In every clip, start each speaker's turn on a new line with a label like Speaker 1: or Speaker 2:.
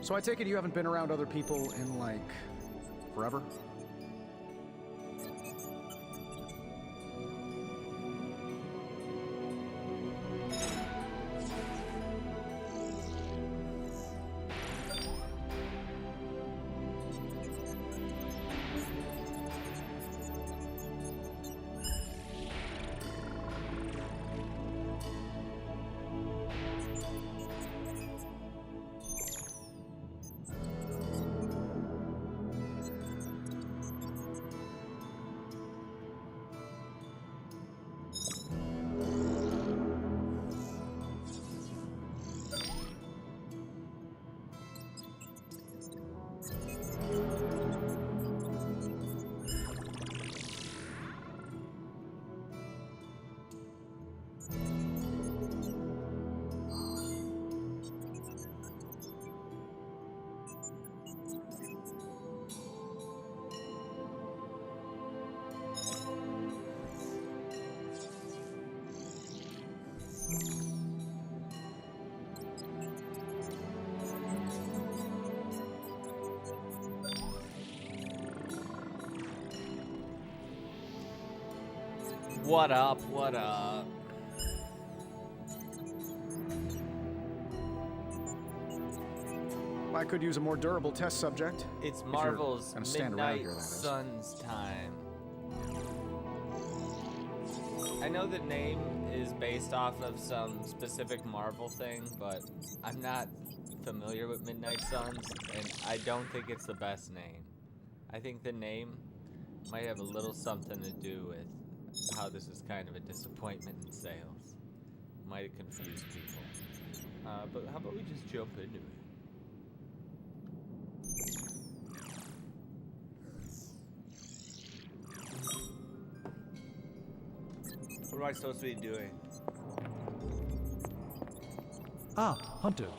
Speaker 1: So I take it you haven't been around other people in, like, forever?
Speaker 2: What up? What up?
Speaker 1: I could use a more durable test subject.
Speaker 2: It's Marvel's
Speaker 1: gonna stand around
Speaker 2: Midnight
Speaker 1: here, that is.
Speaker 2: Suns time. I know the name is based off of some specific Marvel thing, but I'm not familiar with Midnight Suns, and I don't think it's the best name. I think the name might have a little something to do with how this is kind of a disappointment in sales. Might have confused people. But how about we just jump into it? What am I supposed to be doing?
Speaker 3: Ah, Hunter.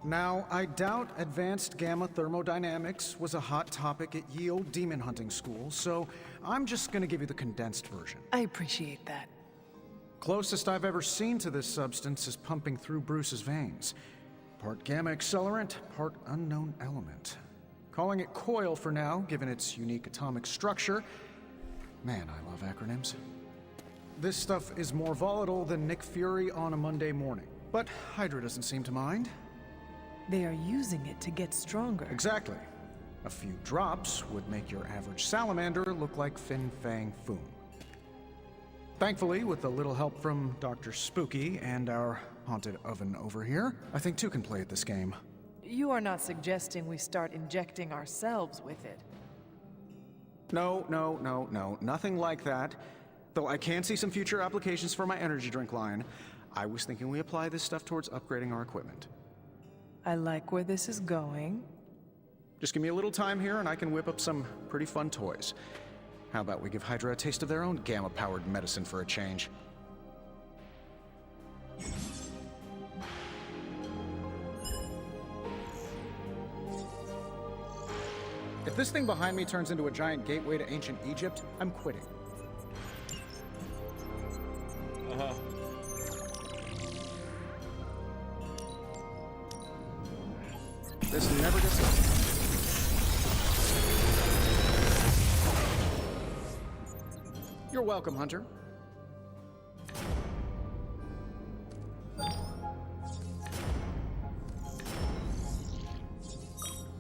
Speaker 1: Now, I doubt advanced gamma thermodynamics was a hot topic at ye old demon hunting school, so I'm just gonna give you the condensed version.
Speaker 4: I appreciate that.
Speaker 1: Closest I've ever seen to this substance is pumping through Bruce's veins. Part gamma accelerant, part unknown element. Calling it coil for now, given its unique atomic structure. Man, I love acronyms. This stuff is more volatile than Nick Fury on a Monday morning, but Hydra doesn't seem to mind.
Speaker 4: They are using it to get stronger.
Speaker 1: Exactly. A few drops would make your average salamander look like Fin Fang Foom. Thankfully, with a little help from Dr. Spooky and our haunted oven over here, I think two can play at this game.
Speaker 4: You are not suggesting we start injecting ourselves with it.
Speaker 1: No, nothing like that. Though I can see some future applications for my energy drink line. I was thinking we apply this stuff towards upgrading our equipment.
Speaker 4: I like where this is going.
Speaker 1: Just give me a little time here and I can whip up some pretty fun toys. How about we give Hydra a taste of their own gamma-powered medicine for a change? If this thing behind me turns into a giant gateway to ancient Egypt, I'm quitting. This never gets old. You're welcome, Hunter.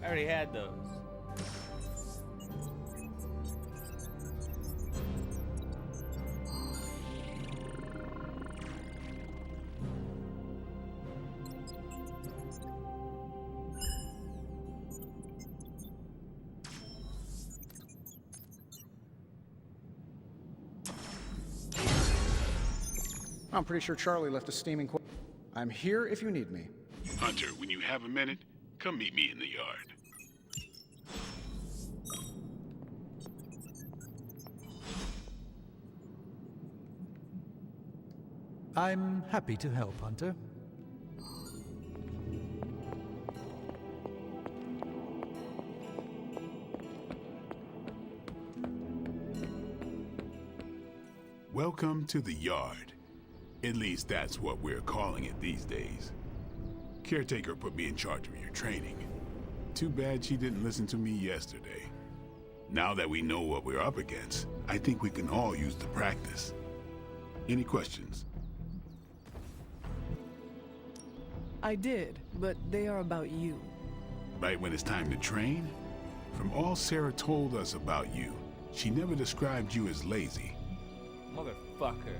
Speaker 2: I already had those.
Speaker 1: I'm pretty sure Charlie left a steaming I'm here if you need me.
Speaker 5: Hunter, when you have a minute, come meet me in the yard.
Speaker 3: I'm happy to help, Hunter.
Speaker 5: Welcome to the yard. At least that's what we're calling it these days. Caretaker put me in charge of your training. Too bad she didn't listen to me yesterday. Now that we know what we're up against, I think we can all use the practice. Any questions?
Speaker 4: I did, but they are about you.
Speaker 5: Right when it's time to train? From all Sarah told us about you, she never described you as lazy.
Speaker 2: Motherfucker.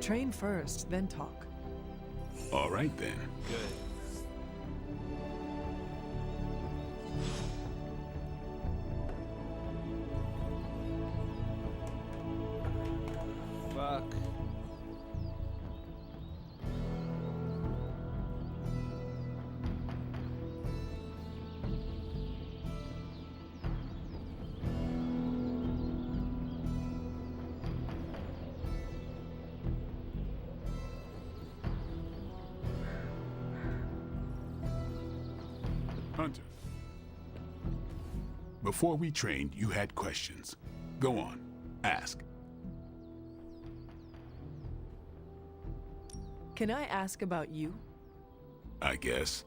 Speaker 4: Train first, then talk.
Speaker 5: All right then.
Speaker 2: Good. Fuck.
Speaker 5: Hunter. Before we trained, you had questions. Go on. Ask.
Speaker 4: Can I ask about you?
Speaker 5: I guess.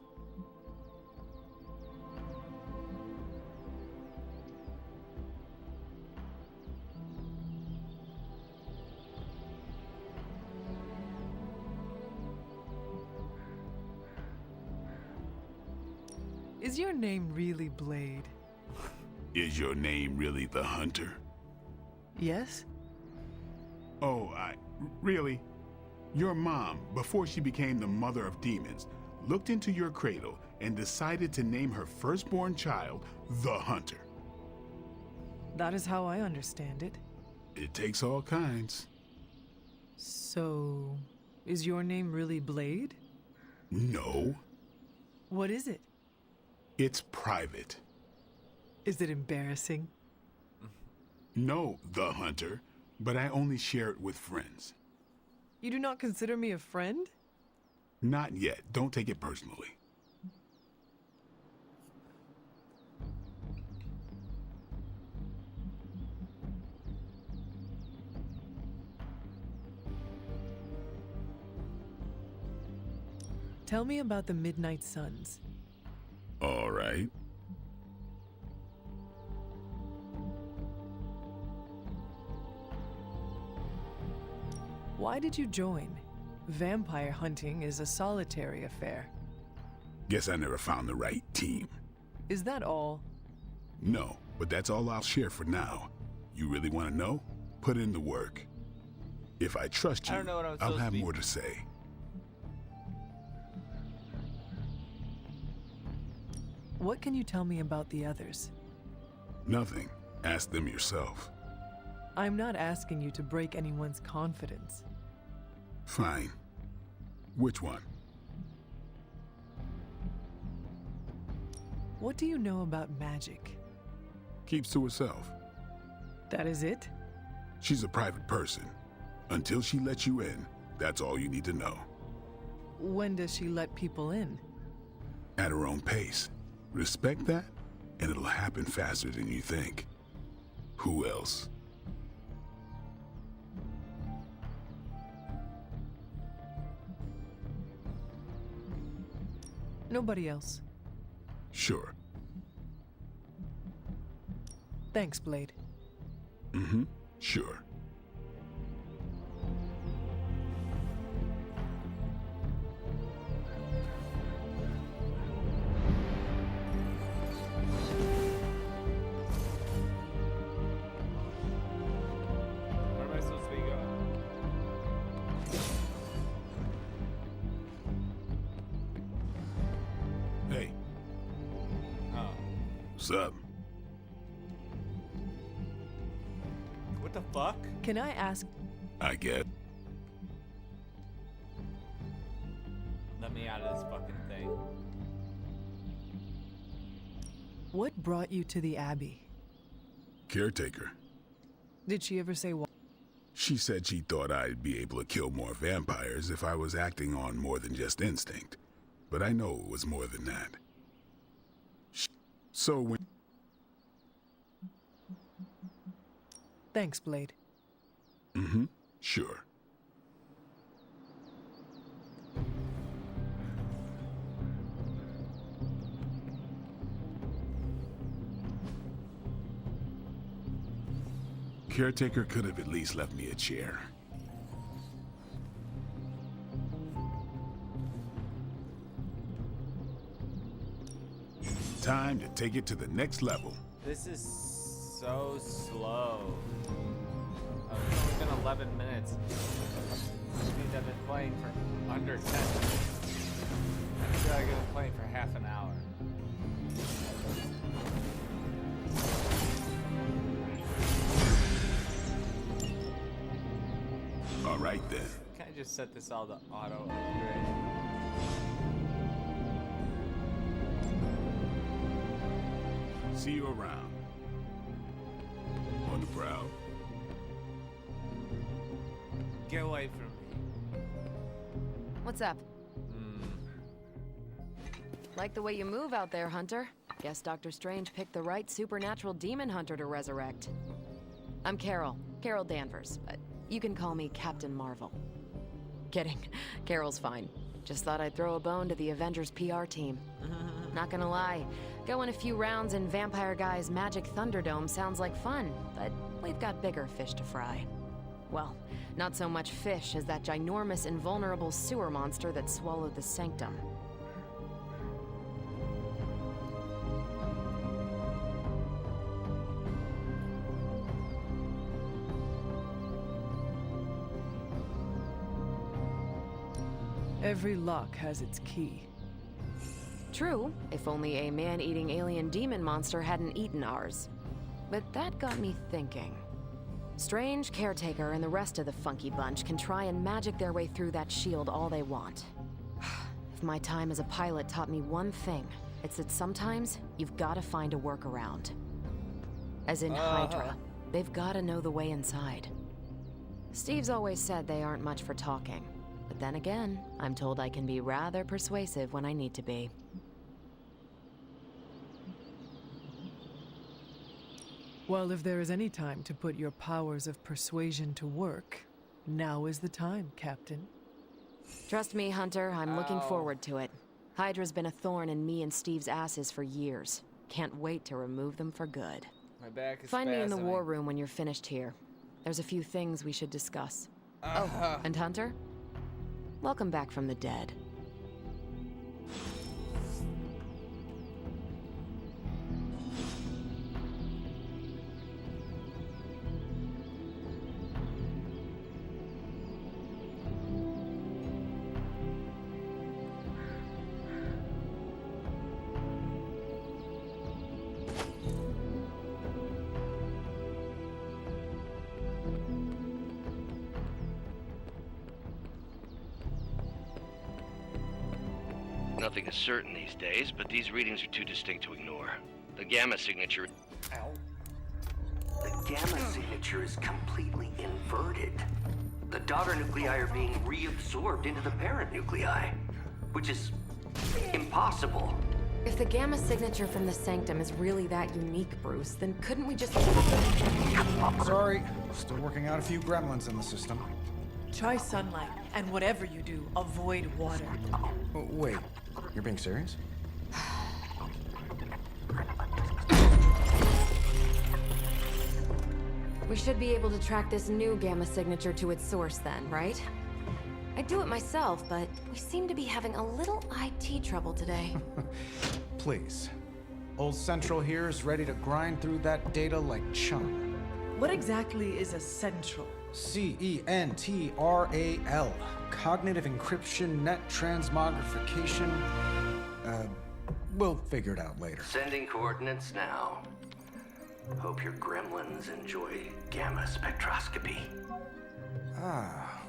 Speaker 4: Is your name really Blade?
Speaker 5: Is your name really the Hunter?
Speaker 4: Yes?
Speaker 5: Oh, really? Your mom, before she became the mother of demons, looked into your cradle and decided to name her firstborn child the Hunter.
Speaker 4: That is how I understand it.
Speaker 5: It takes all kinds.
Speaker 4: So, is your name really Blade?
Speaker 5: No,
Speaker 4: What is it?
Speaker 5: it's private.
Speaker 4: Is it embarrassing?
Speaker 5: No, the Hunter, but I only share it with friends.
Speaker 4: You do not consider me a friend?
Speaker 5: Not yet. Don't take it personally.
Speaker 4: Tell me about the Midnight Suns.
Speaker 5: All right.
Speaker 4: Why did you join? Vampire hunting is a solitary affair.
Speaker 5: Guess I never found the right team.
Speaker 4: Is that all?
Speaker 5: No, but that's all I'll share for now. You really want to know? Put in the work. If I trust you,
Speaker 2: I don't know what I'm
Speaker 5: I'll
Speaker 2: supposed to
Speaker 5: have
Speaker 2: be-
Speaker 5: more to say.
Speaker 4: What can you tell me about the others?
Speaker 5: Nothing. Ask them yourself.
Speaker 4: I'm not asking you to break anyone's confidence.
Speaker 5: Fine. Which one?
Speaker 4: What do you know about magic?
Speaker 5: Keeps to herself.
Speaker 4: That is it?
Speaker 5: She's a private person. Until she lets you in, that's all you need to know.
Speaker 4: When does she let people in?
Speaker 5: At her own pace. Respect that, and it'll happen faster than you think. Who else?
Speaker 4: Nobody else.
Speaker 5: Sure.
Speaker 4: Thanks, Blade.
Speaker 5: Mm-hmm. Sure.
Speaker 2: Where am I supposed to be going?
Speaker 5: Hey,
Speaker 2: Oh.
Speaker 5: what's up?
Speaker 2: What the fuck?
Speaker 4: Can I ask?
Speaker 5: I get.
Speaker 2: Let me out of this fucking thing.
Speaker 4: What brought you to the Abbey?
Speaker 5: Caretaker.
Speaker 4: Did she ever say why?
Speaker 5: She said she thought I'd be able to kill more vampires if I was acting on more than just instinct. But I know it was more than that. So when...
Speaker 4: Thanks, Blade.
Speaker 5: Mm-hmm. Sure. Caretaker could have at least left me a chair. Time to take it to the next level.
Speaker 2: This is so slow. Oh, it's only been 11 minutes. Which means I've been playing for under 10 minutes. I feel like I've been playing for half an hour.
Speaker 5: All right then.
Speaker 2: Can I just set this all to auto upgrade?
Speaker 5: See you around. On the prowl.
Speaker 2: Get away from me.
Speaker 6: What's up? Like the way you move out there, Hunter. Guess Dr. Strange picked the right supernatural demon hunter to resurrect. I'm Carol Danvers, but you can call me Captain Marvel. Kidding, Carol's fine. Just thought I'd throw a bone to the Avengers PR team. Not gonna lie, going a few rounds in Vampire Guy's Magic Thunderdome sounds like fun, but we've got bigger fish to fry. Well, not so much fish as that ginormous invulnerable sewer monster that swallowed the Sanctum.
Speaker 4: Every lock has its key.
Speaker 6: True, if only a man-eating alien demon monster hadn't eaten ours. But that got me thinking. Strange, Caretaker, and the rest of the funky bunch can try and magic their way through that shield all they want. If my time as a pilot taught me one thing, it's that sometimes you've gotta find a workaround. As in Hydra, they've gotta know the way inside. Steve's always said they aren't much for talking. But then again, I'm told I can be rather persuasive when I need to be.
Speaker 4: Well, if there is any time to put your powers of persuasion to work, now is the time, Captain.
Speaker 6: Trust me, Hunter, I'm looking forward to it. Hydra's been a thorn in me and Steve's asses for years. Can't wait to remove them for good.
Speaker 2: My back is
Speaker 6: Find me in the
Speaker 2: spasming.
Speaker 6: war room when you're finished here. There's a few things we should discuss. Oh, and Hunter? Welcome back from the dead.
Speaker 7: Nothing is certain these days, but these readings are too distinct to ignore. The gamma signature...
Speaker 8: The gamma signature is completely inverted. The daughter nuclei are being reabsorbed into the parent nuclei, which is impossible.
Speaker 6: If the gamma signature from the Sanctum is really that unique, Bruce, then couldn't we just...
Speaker 1: Sorry, still working out a few gremlins in the system.
Speaker 9: Try sunlight, and whatever you do, avoid water.
Speaker 1: Oh, wait, you're being serious?
Speaker 6: We should be able to track this new gamma signature to its source then, right? I'd do it myself, but we seem to be having a little IT trouble today.
Speaker 1: Please. Old Central here is ready to grind through that data like chum.
Speaker 9: What exactly is a central?
Speaker 1: CENTRAL. Cognitive Encryption Net Transmogrification. We'll figure it out later.
Speaker 8: Sending coordinates now. Hope your gremlins enjoy gamma spectroscopy.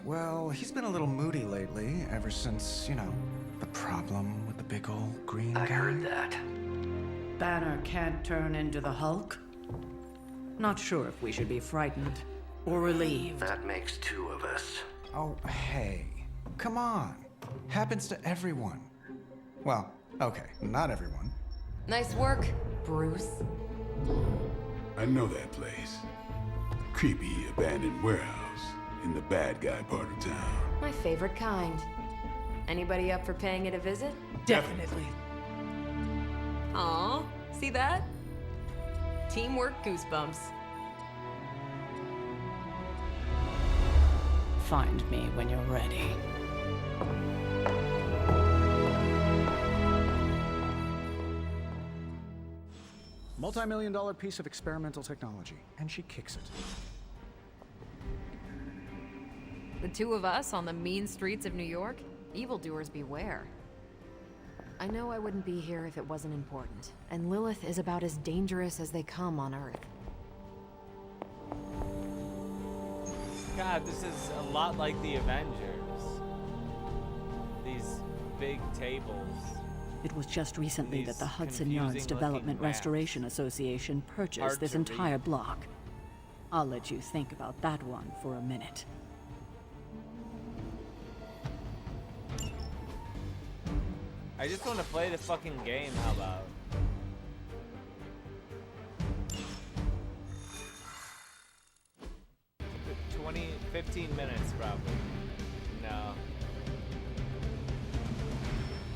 Speaker 1: Well, he's been a little moody lately, ever since, you know, the problem with the big old green guy.
Speaker 8: I heard that.
Speaker 10: Banner can't turn into the Hulk? Not sure if we should be frightened or relieved.
Speaker 8: That makes two of us.
Speaker 1: Oh, hey. Come on. Happens to everyone. Well, okay, not everyone.
Speaker 6: Nice work, Bruce.
Speaker 5: I know that place. creepy abandoned warehouse in the bad guy part of town.
Speaker 6: My favorite kind. Anybody up for paying it a visit?
Speaker 9: Definitely.
Speaker 6: Aw, see that? Teamwork goosebumps.
Speaker 10: Find me when you're ready.
Speaker 1: Multi-million-dollar piece of experimental technology, and she kicks it.
Speaker 6: The two of us on the mean streets of New York? Evildoers beware. I know I wouldn't be here if it wasn't important, and Lilith is about as dangerous as they come on Earth.
Speaker 2: God, this is a lot like the Avengers. These big tables.
Speaker 10: It was just recently that the
Speaker 2: These
Speaker 10: Hudson Yards
Speaker 2: confusing-looking
Speaker 10: Development
Speaker 2: maps.
Speaker 10: Restoration Association purchased
Speaker 2: Hard
Speaker 10: this
Speaker 2: to read.
Speaker 10: entire block. I'll let you think about that one for a minute.
Speaker 2: I just want to play the fucking game, how about? Keep it 15 minutes probably. No.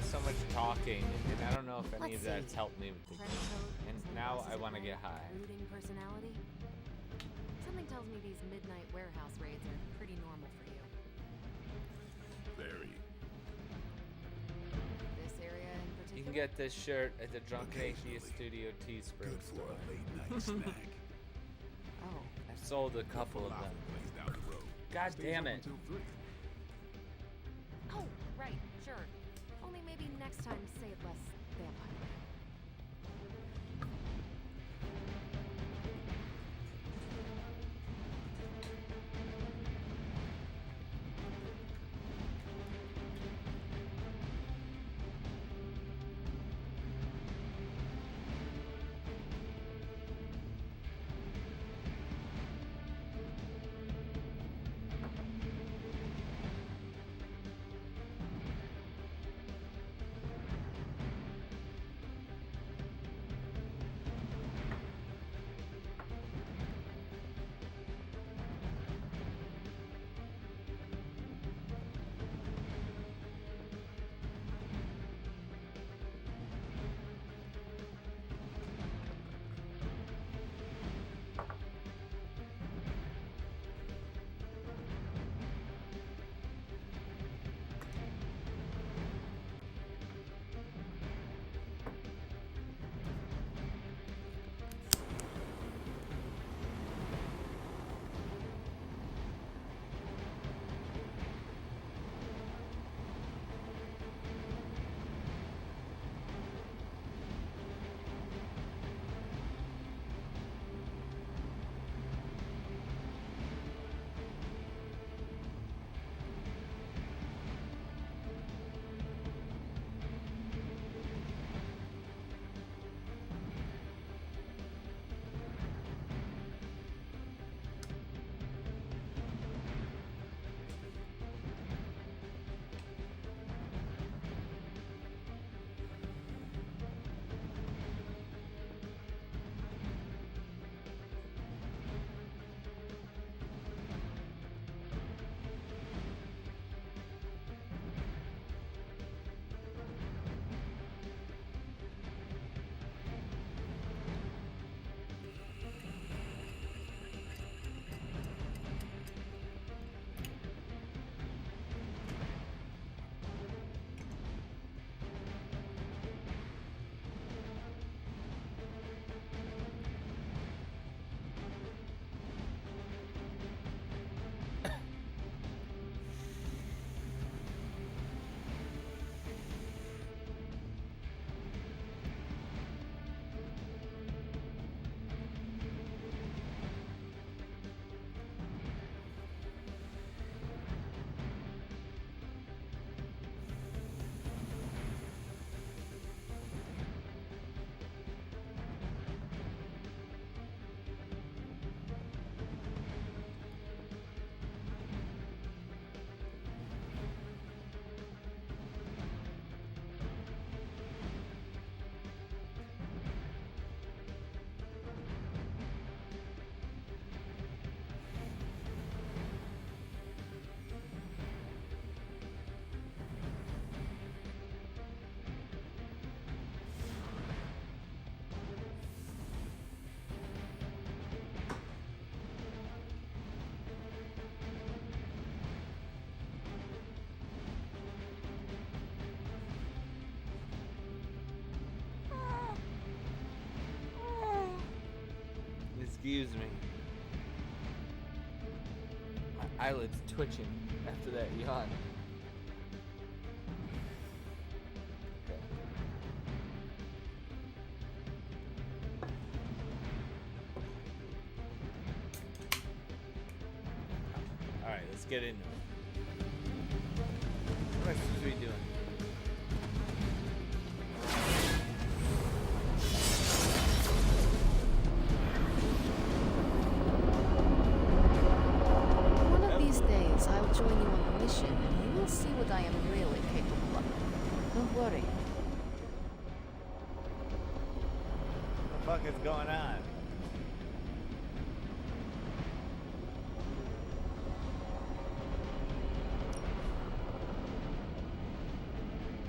Speaker 2: So much talking, and I don't know if any of that's helped me with the game. And now I want to get high.
Speaker 6: Brooding personality? Something tells me these midnight warehouse raids are pretty normal for you.
Speaker 5: Very.
Speaker 6: This area in particular?
Speaker 2: You can get this shirt at the Drunken Atheist Studio Teespring
Speaker 5: Good for
Speaker 2: store.
Speaker 5: a late night snack.
Speaker 6: Oh.
Speaker 2: I've sold a couple of them.
Speaker 5: Place down the road.
Speaker 2: God
Speaker 5: Stays
Speaker 2: damn
Speaker 5: open
Speaker 2: it.
Speaker 5: till 3.
Speaker 6: Oh, right, sure. Only maybe next time say it less vampire.
Speaker 2: Excuse me. My eyelids twitching after that yawn. Okay. Alright, let's get into it. What else are we doing?
Speaker 6: One of these days, I'll join you on the mission, and you will see what I am really capable of. Don't worry.
Speaker 2: What the fuck is going on?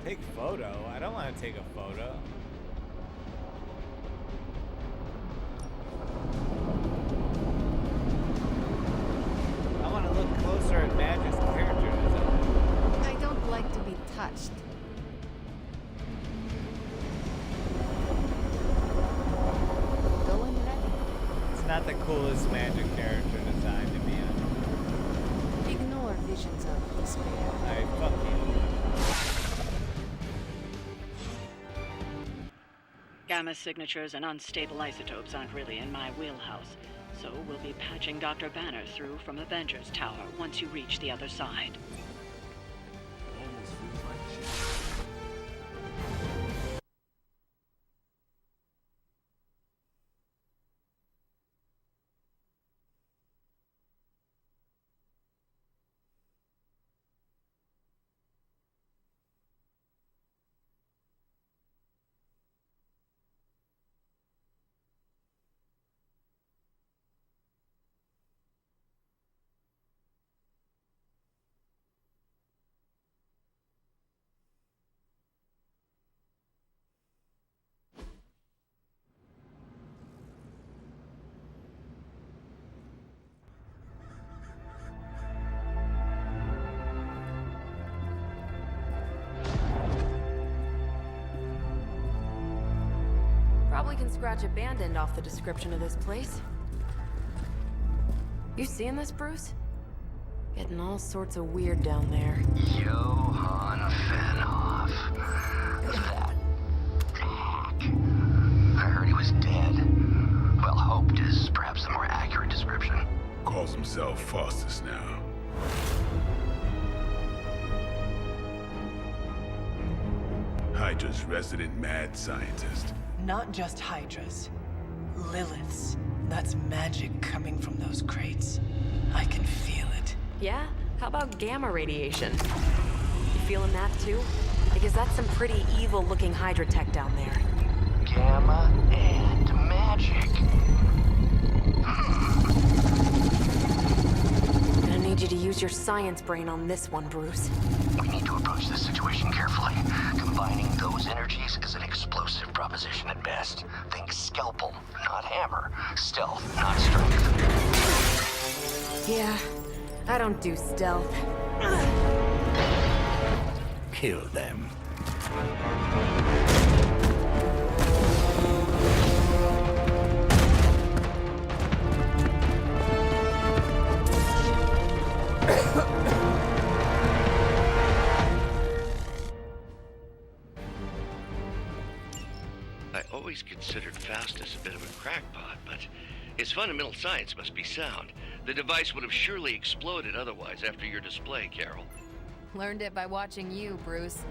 Speaker 2: Take photo? I don't want to take a photo. I want to look closer at Magic's character design.
Speaker 6: I don't like to be touched. Going ready.
Speaker 2: It's not the coolest Magic character design to be honest.
Speaker 6: Ignore visions of despair.
Speaker 2: I fuck you.
Speaker 10: Gamma signatures and unstable isotopes aren't really in my wheelhouse, so we'll be patching Dr. Banner through from Avengers Tower once you reach the other side.
Speaker 6: Probably can scratch abandoned off the description of this place. You seeing this, Bruce? Getting all sorts of weird down there.
Speaker 8: Johann Fenhoff. That hack. I heard he was dead. Well, hoped is perhaps the more accurate description.
Speaker 5: Calls himself Faustus now. Hydra's resident mad scientist.
Speaker 9: Not just Hydras. Liliths. That's magic coming from those crates. I can feel it.
Speaker 6: Yeah? How about gamma radiation? You feeling that too? Because that's some pretty evil-looking Hydra tech down there.
Speaker 8: Gamma and magic.
Speaker 6: Gonna need you to use your science brain on this one, Bruce.
Speaker 8: We need to approach this situation carefully. Combining those energies is an explosive proposition at best. Think scalpel, not hammer. Stealth, not strength.
Speaker 6: Yeah, I don't do stealth.
Speaker 3: Kill them.
Speaker 7: I always considered Faustus a bit of a crackpot, but his fundamental science must be sound. The device would have surely exploded otherwise after your display, Carol.
Speaker 6: Learned it by watching you, Bruce.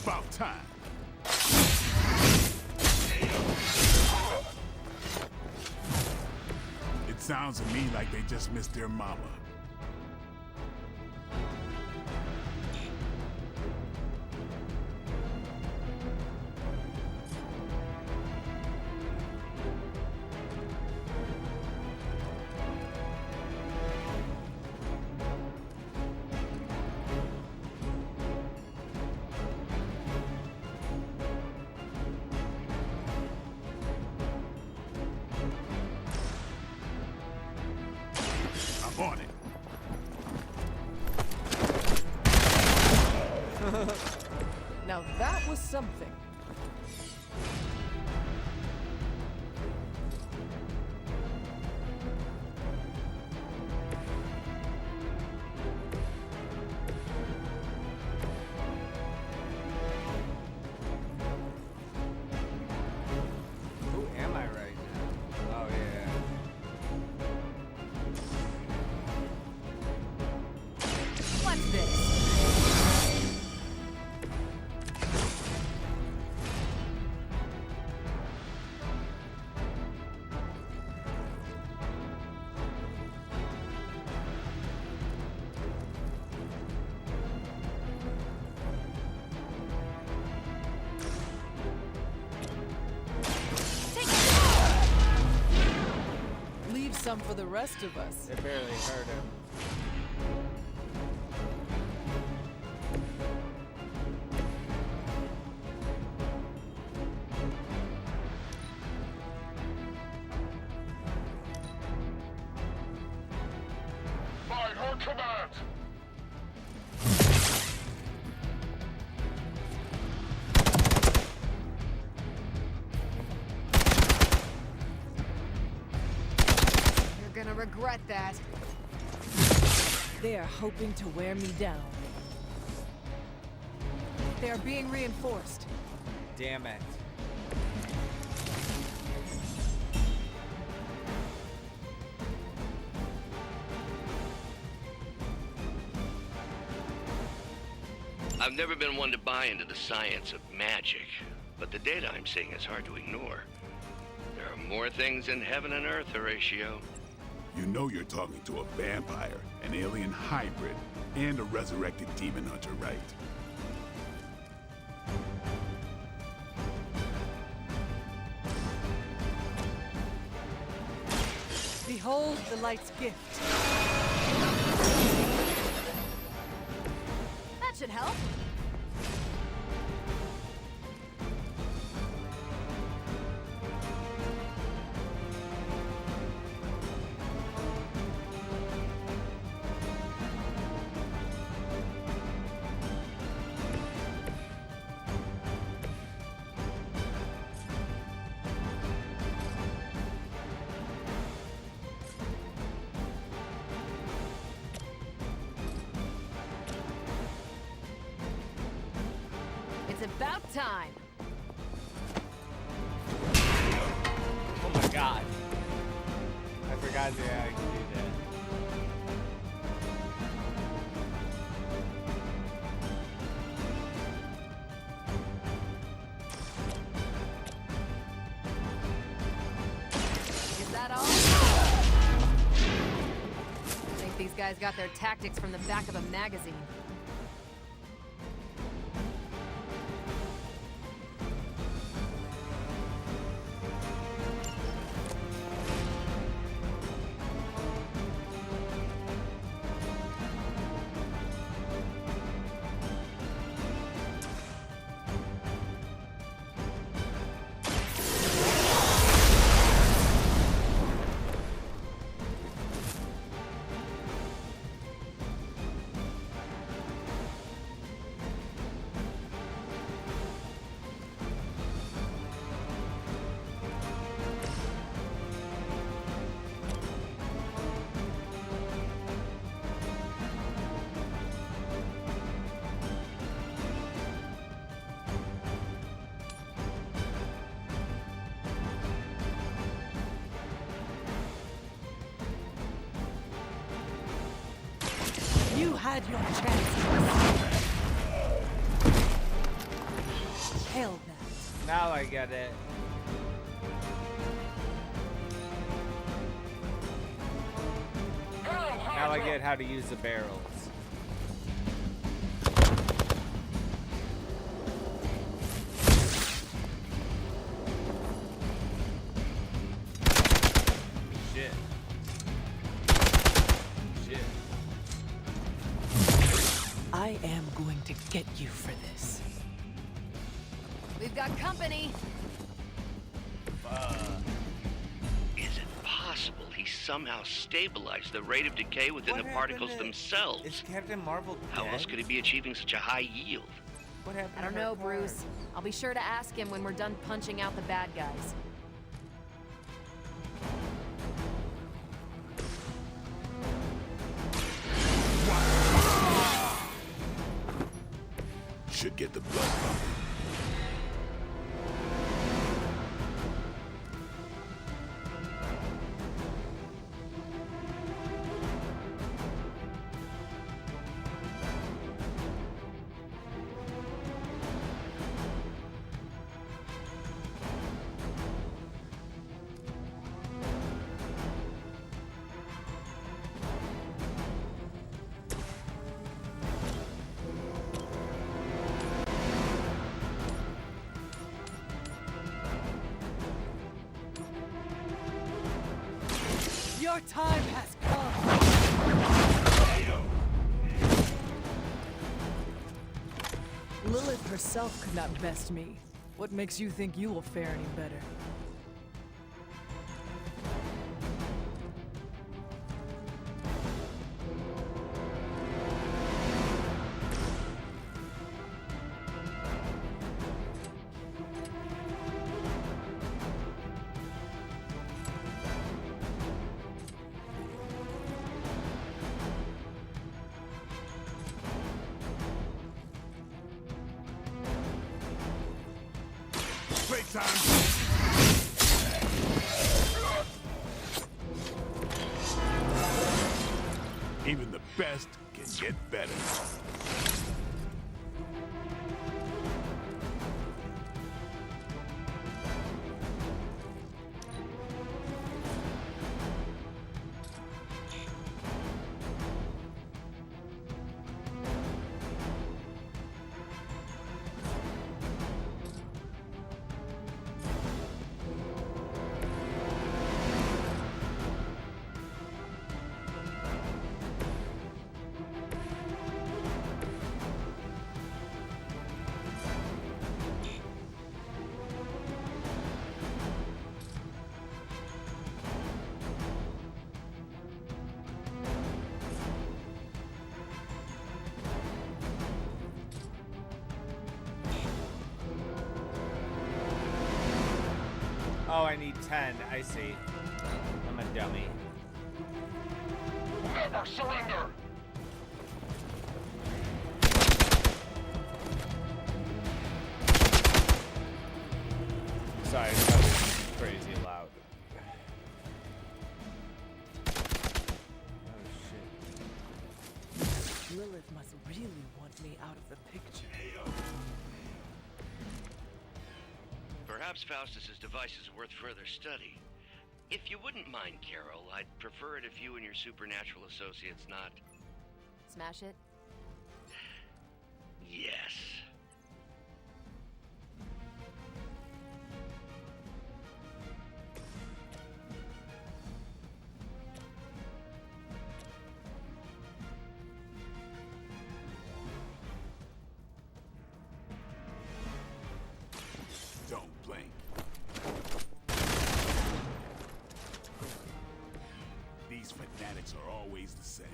Speaker 5: About time. It sounds to me like they just missed their mama. On it.
Speaker 4: Now that was something.
Speaker 2: Who am I right now? Oh, yeah.
Speaker 6: What's this?
Speaker 4: Leave some for the rest of us.
Speaker 2: It barely hurt him.
Speaker 5: By her command!
Speaker 6: You're gonna regret that.
Speaker 4: They are hoping to wear me down. They are being reinforced.
Speaker 2: Damn it.
Speaker 7: I've never been one to buy into the science of magic, but the data I'm seeing is hard to ignore. There are more things in heaven and earth, Horatio.
Speaker 5: You know you're talking to a vampire, an alien hybrid, and a resurrected demon hunter, right?
Speaker 4: Behold the light's gift.
Speaker 6: That should help. It's about time.
Speaker 2: Oh my god. I forgot that I could do that.
Speaker 6: Is that all? I think these guys got their tactics from the back of a magazine.
Speaker 4: You had your chance to escape. Hell that.
Speaker 2: Now I get it. Now I get how to use the barrels. Shit. Shit.
Speaker 4: I am going to get you for this.
Speaker 6: We've got company.
Speaker 7: Is it possible he somehow stabilized the rate of decay within
Speaker 2: What
Speaker 7: the
Speaker 2: happened
Speaker 7: particles
Speaker 2: to-
Speaker 7: themselves?
Speaker 2: Is Captain Marvel
Speaker 7: How
Speaker 2: dead?
Speaker 7: else could he be achieving such a high yield?
Speaker 2: What happened
Speaker 6: I don't
Speaker 2: to her
Speaker 6: know,
Speaker 2: car?
Speaker 6: Bruce. I'll be sure to ask him when we're done punching out the bad guys.
Speaker 5: Should get the blood pumping.
Speaker 4: Your time has come. Lilith herself could not best me. What makes you think you will fare any better?
Speaker 5: Playtime! Even the best can get better.
Speaker 2: Oh, I need 10. I see. I'm a dummy.
Speaker 8: Never surrender!
Speaker 2: Sorry, that was crazy loud. Oh shit.
Speaker 4: Lilith must really want me out of the picture.
Speaker 7: Perhaps Faustus's device is worth further study. If you wouldn't mind, Carol, I'd prefer it if you and your supernatural associates not...
Speaker 6: Smash it?
Speaker 7: Yes.
Speaker 5: Don't blink. These fanatics are always the same.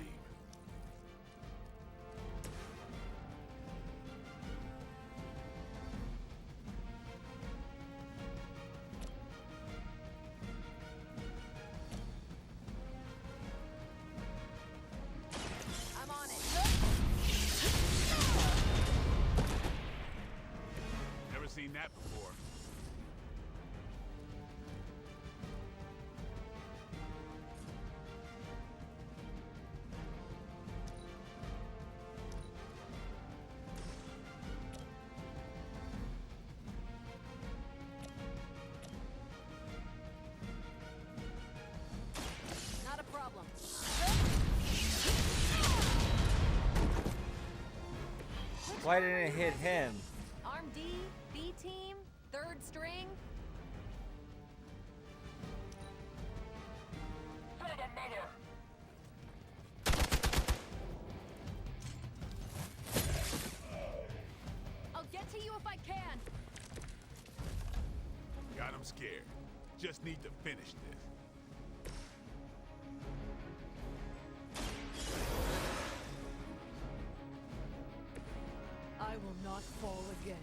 Speaker 6: I'm on it.
Speaker 5: Never seen that before.
Speaker 2: Why didn't it hit him?
Speaker 6: Arm D, B team, third string. I'll get to you if I can.
Speaker 5: Got him scared. Just need to finish this.
Speaker 4: I will not fall again.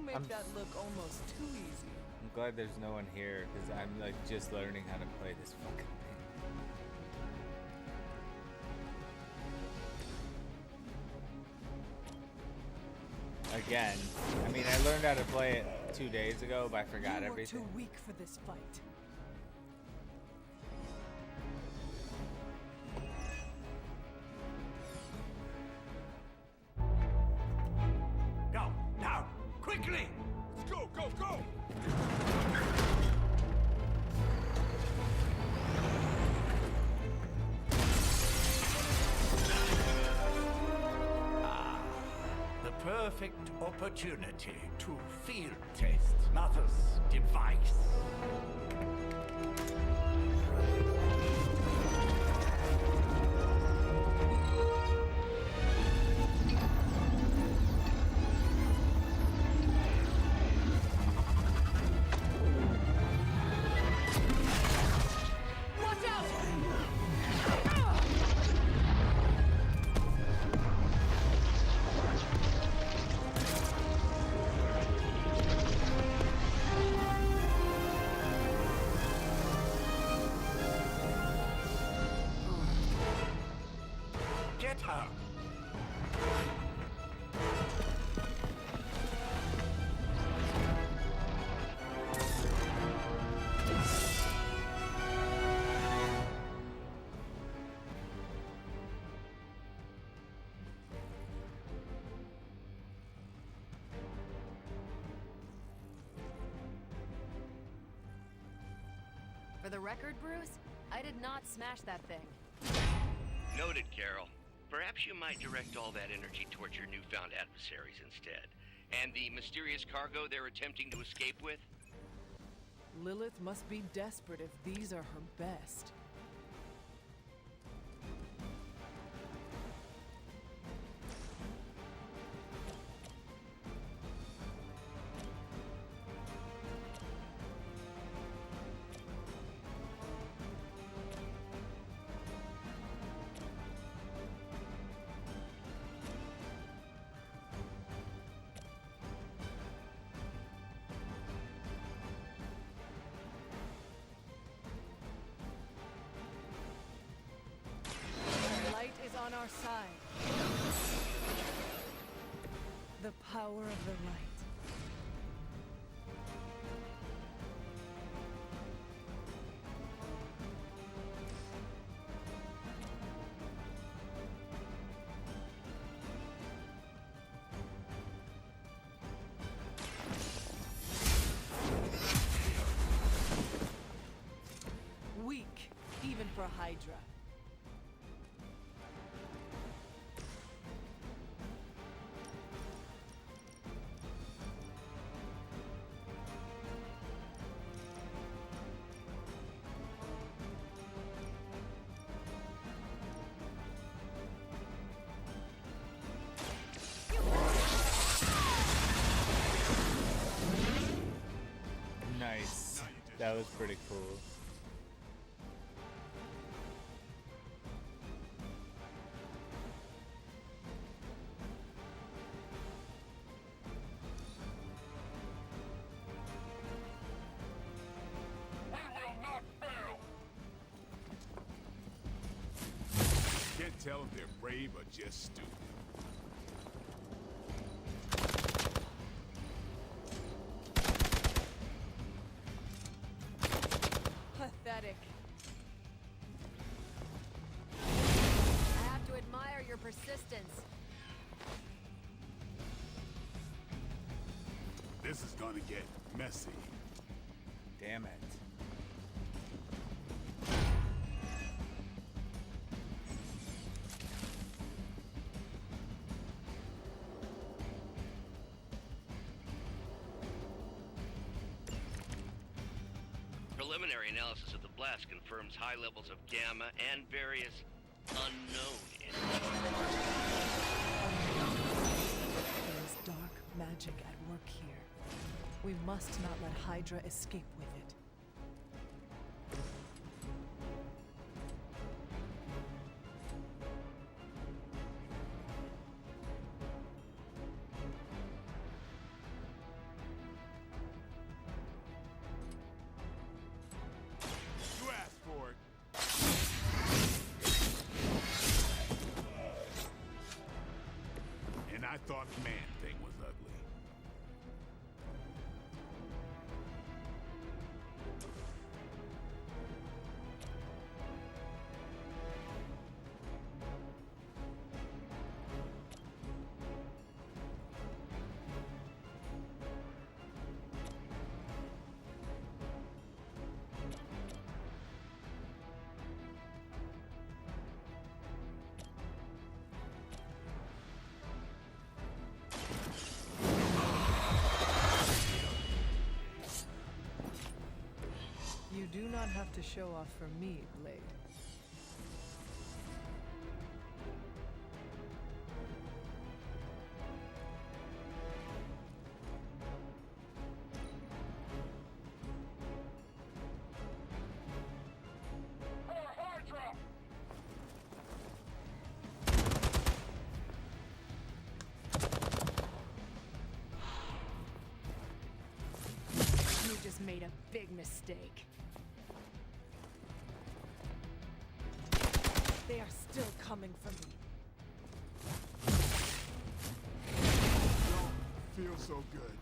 Speaker 4: Make that look almost too easy.
Speaker 2: I'm glad there's no one here because I'm like just learning how to play this fucking thing. Again, I mean, I learned how to play it 2 days ago, but I forgot everything.
Speaker 4: You are too weak for this fight.
Speaker 3: Go, now, quickly!
Speaker 5: Let's go, go, go!
Speaker 3: The perfect opportunity to field test Mother's device. Get her!
Speaker 6: For the record, Bruce, I did not smash that thing.
Speaker 7: Noted, Carol. Perhaps you might direct all that energy towards your newfound adversaries instead. And the mysterious cargo they're attempting to escape with?
Speaker 4: Lilith must be desperate if these are her best. On our side. The power of the light. Weak, even for Hydra.
Speaker 2: Nice. That was pretty cool.
Speaker 5: tell if they're brave or just stupid.
Speaker 6: Pathetic. I have to admire your persistence.
Speaker 5: This is gonna get messy.
Speaker 2: Damn it.
Speaker 7: Preliminary analysis of the blast confirms high levels of gamma and various unknown energies.
Speaker 4: There is dark magic at work here. We must not let Hydra escape with it.
Speaker 5: You asked for it. And I thought Man-Thing was ugly.
Speaker 4: You do not have to show off for me, Blade. You just made a big mistake. They are still coming for me.
Speaker 5: Don't feel so good.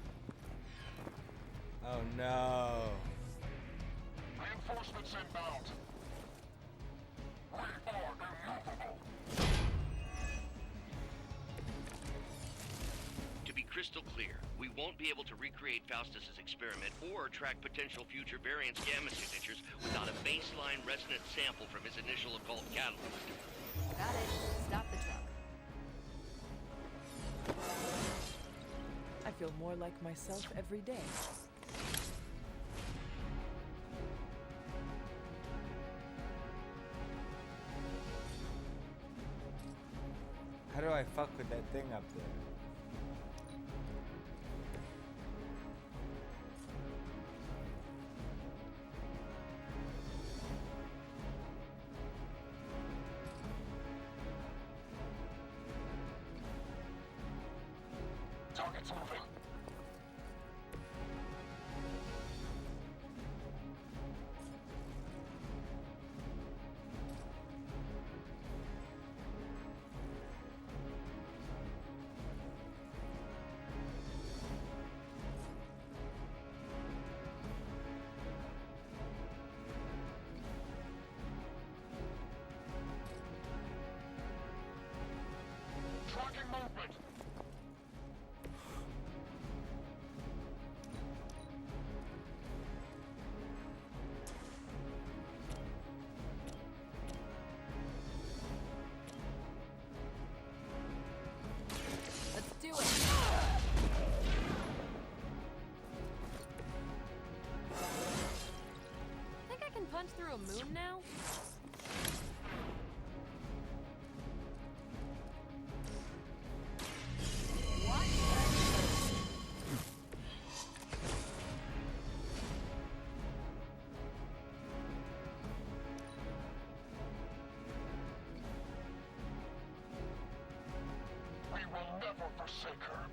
Speaker 2: Oh no.
Speaker 3: Reinforcements inbound. We are immovable.
Speaker 7: To be crystal clear, we won't be able to recreate Faustus's experiment or track potential future variants' gamma signatures without a baseline resonant sample from his initial occult catalyst.
Speaker 6: Got it. Stop the truck.
Speaker 4: I feel more like myself every day.
Speaker 2: How do I fuck with that thing up there?
Speaker 3: Target's moving. Tracking movement.
Speaker 6: Let's do it. Think I can punch through a moon now?
Speaker 3: We will never forsake her.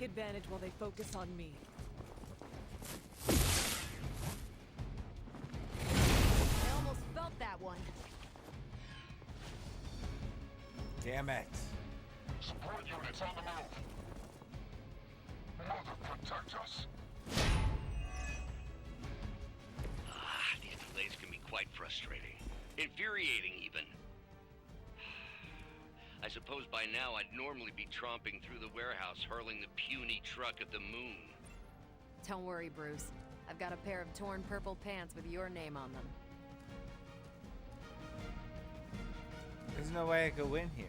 Speaker 4: advantage while they focus on me.
Speaker 6: I almost felt that one.
Speaker 2: Damn it.
Speaker 3: Support units on the move. Mother protect us.
Speaker 7: These delays can be quite frustrating. Infuriating, even. I suppose by now I'd normally be tromping through the warehouse, hurling the puny truck at the moon.
Speaker 6: Don't worry, Bruce. I've got a pair of torn purple pants with your name on them.
Speaker 2: There's no way I could win here.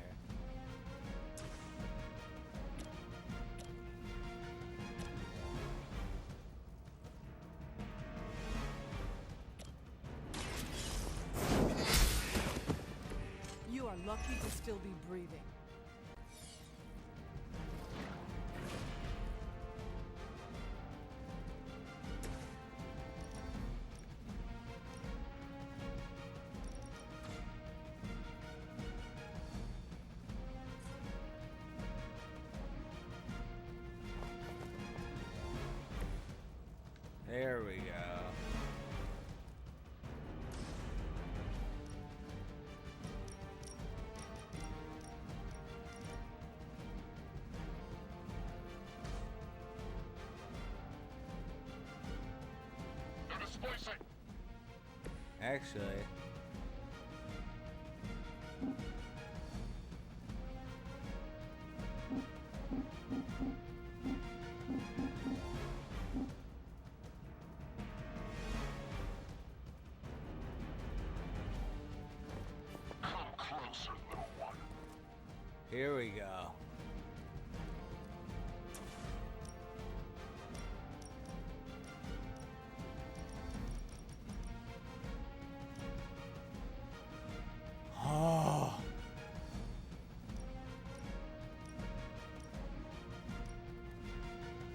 Speaker 4: You are lucky to still be breathing.
Speaker 2: There we go.
Speaker 3: They're displacing.
Speaker 2: Actually.
Speaker 3: Come closer, little one.
Speaker 2: Here we go. Oh.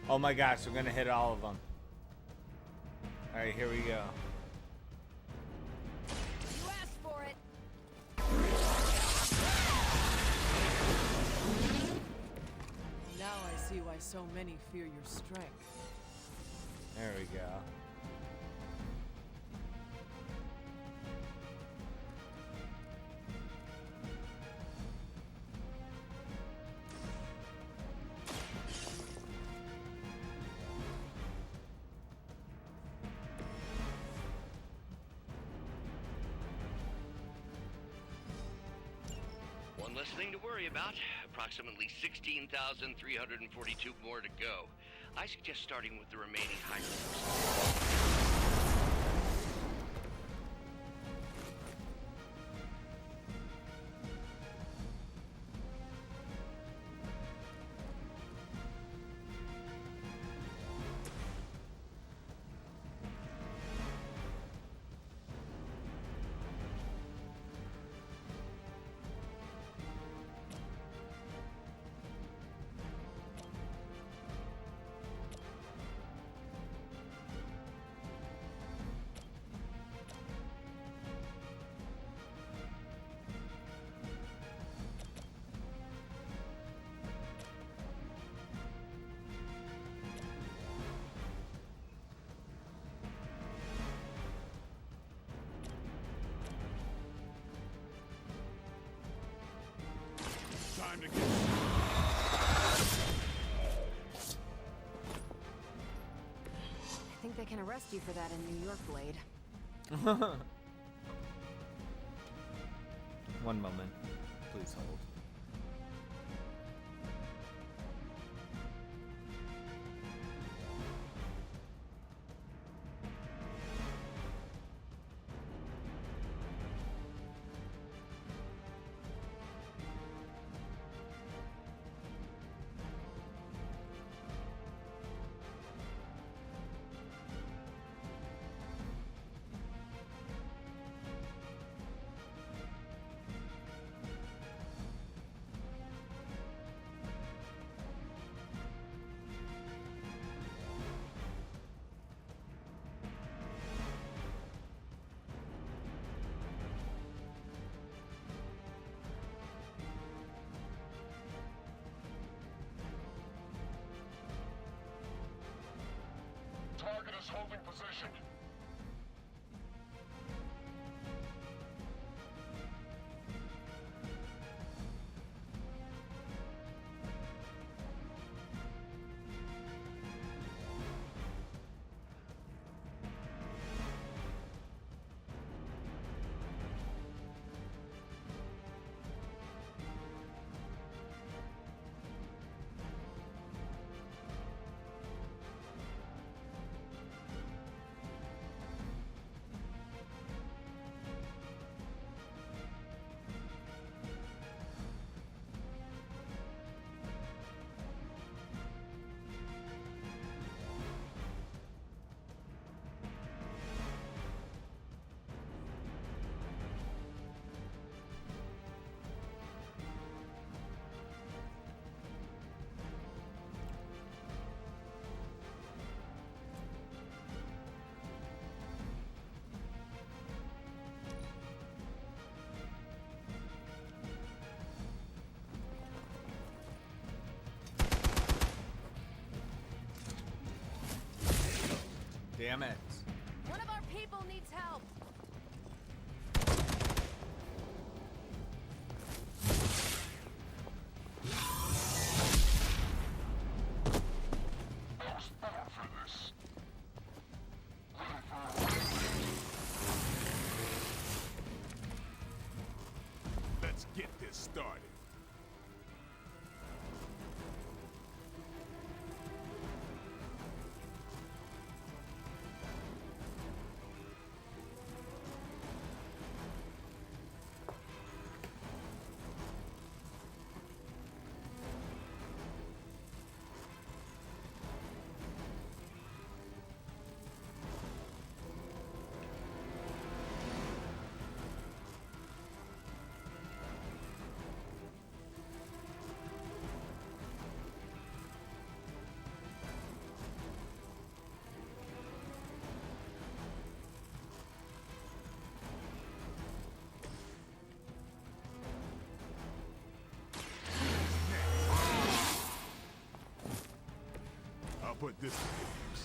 Speaker 2: Oh my gosh, we're gonna hit all of them. Alright, here we go.
Speaker 6: You asked for it.
Speaker 4: Now I see why so many fear your strength.
Speaker 2: There we go.
Speaker 7: One less thing to worry about. Approximately 16,342 more to go. I suggest starting with the remaining hydroforces.
Speaker 5: Time to get.
Speaker 6: I think they can arrest you for that in New York, Blade.
Speaker 2: One moment. Please hold.
Speaker 3: holding position.
Speaker 2: Damn it.
Speaker 6: One of our people needs help.
Speaker 3: I was born for this.
Speaker 5: Let's get this started. I'll put this to good use.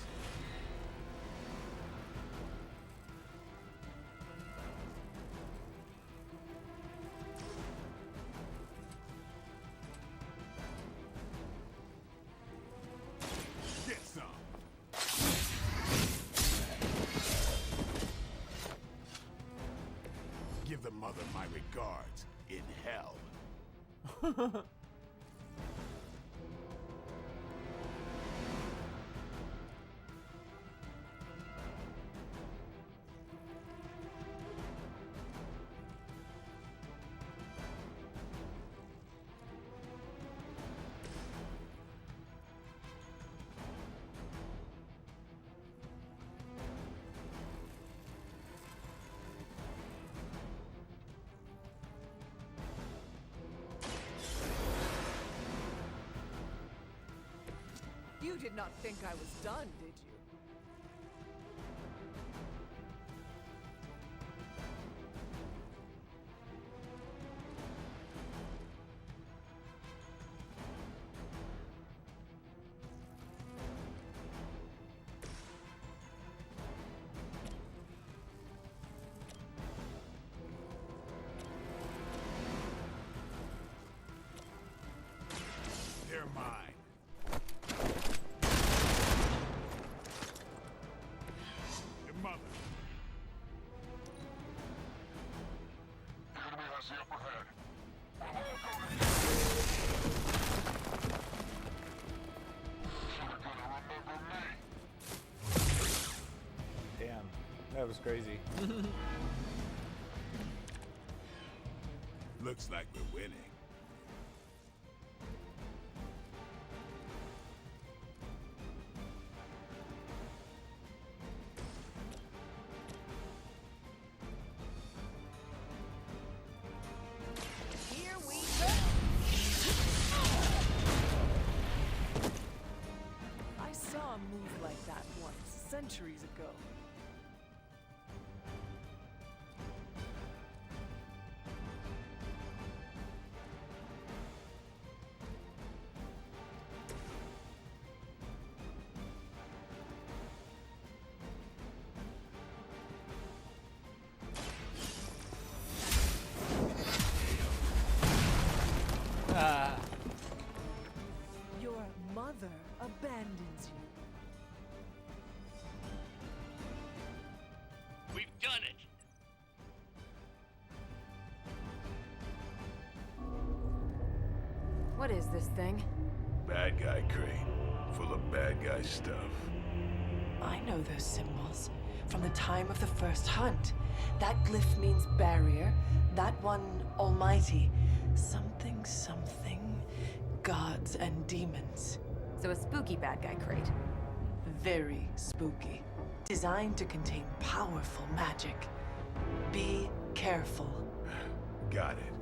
Speaker 5: Get some. Give the mother my regards in hell.
Speaker 4: You did not think I was done, did you?
Speaker 5: They're mine. Your mother.
Speaker 3: The enemy has the upper hand. We'll all go to You're gonna remember me.
Speaker 2: Damn. That was crazy.
Speaker 5: Looks like we're winning.
Speaker 6: Here we go.
Speaker 4: I saw a move like that once, centuries ago.
Speaker 6: What is this thing?
Speaker 5: Bad guy crate, full of bad guy stuff.
Speaker 9: I know those symbols from the time of the first hunt. That glyph means barrier, that one almighty. Something, something, gods and demons.
Speaker 6: So a spooky bad guy crate.
Speaker 9: Very spooky. Designed to contain powerful magic. Be careful.
Speaker 5: Got it.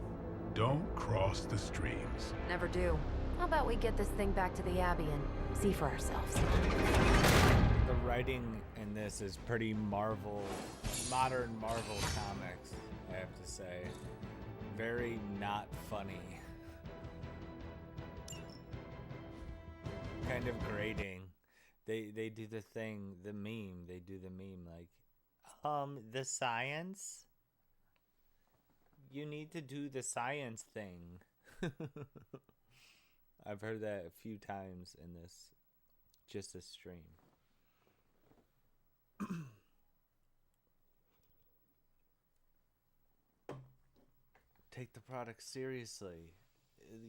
Speaker 5: Don't cross the streams.
Speaker 6: Never do. How about we get this thing back to the Abbey and see for ourselves?
Speaker 2: The writing in this is pretty Marvel, modern Marvel comics, I have to say. Very not funny. Kind of grating. They do the thing, the meme. They do the meme like, the science? You need to do the science thing. I've heard that a few times in this stream. Take the product seriously.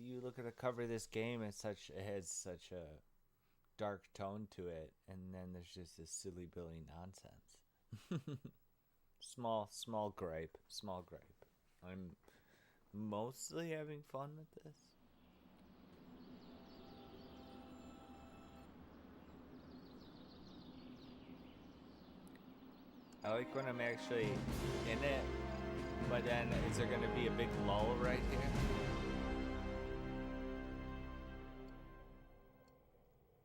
Speaker 2: You look at the cover of this game, it has such a dark tone to it, and then there's just this silly Billy nonsense. Small gripe. I'm mostly having fun with this. I like when I'm actually in it, but then is there gonna be a big lull right here?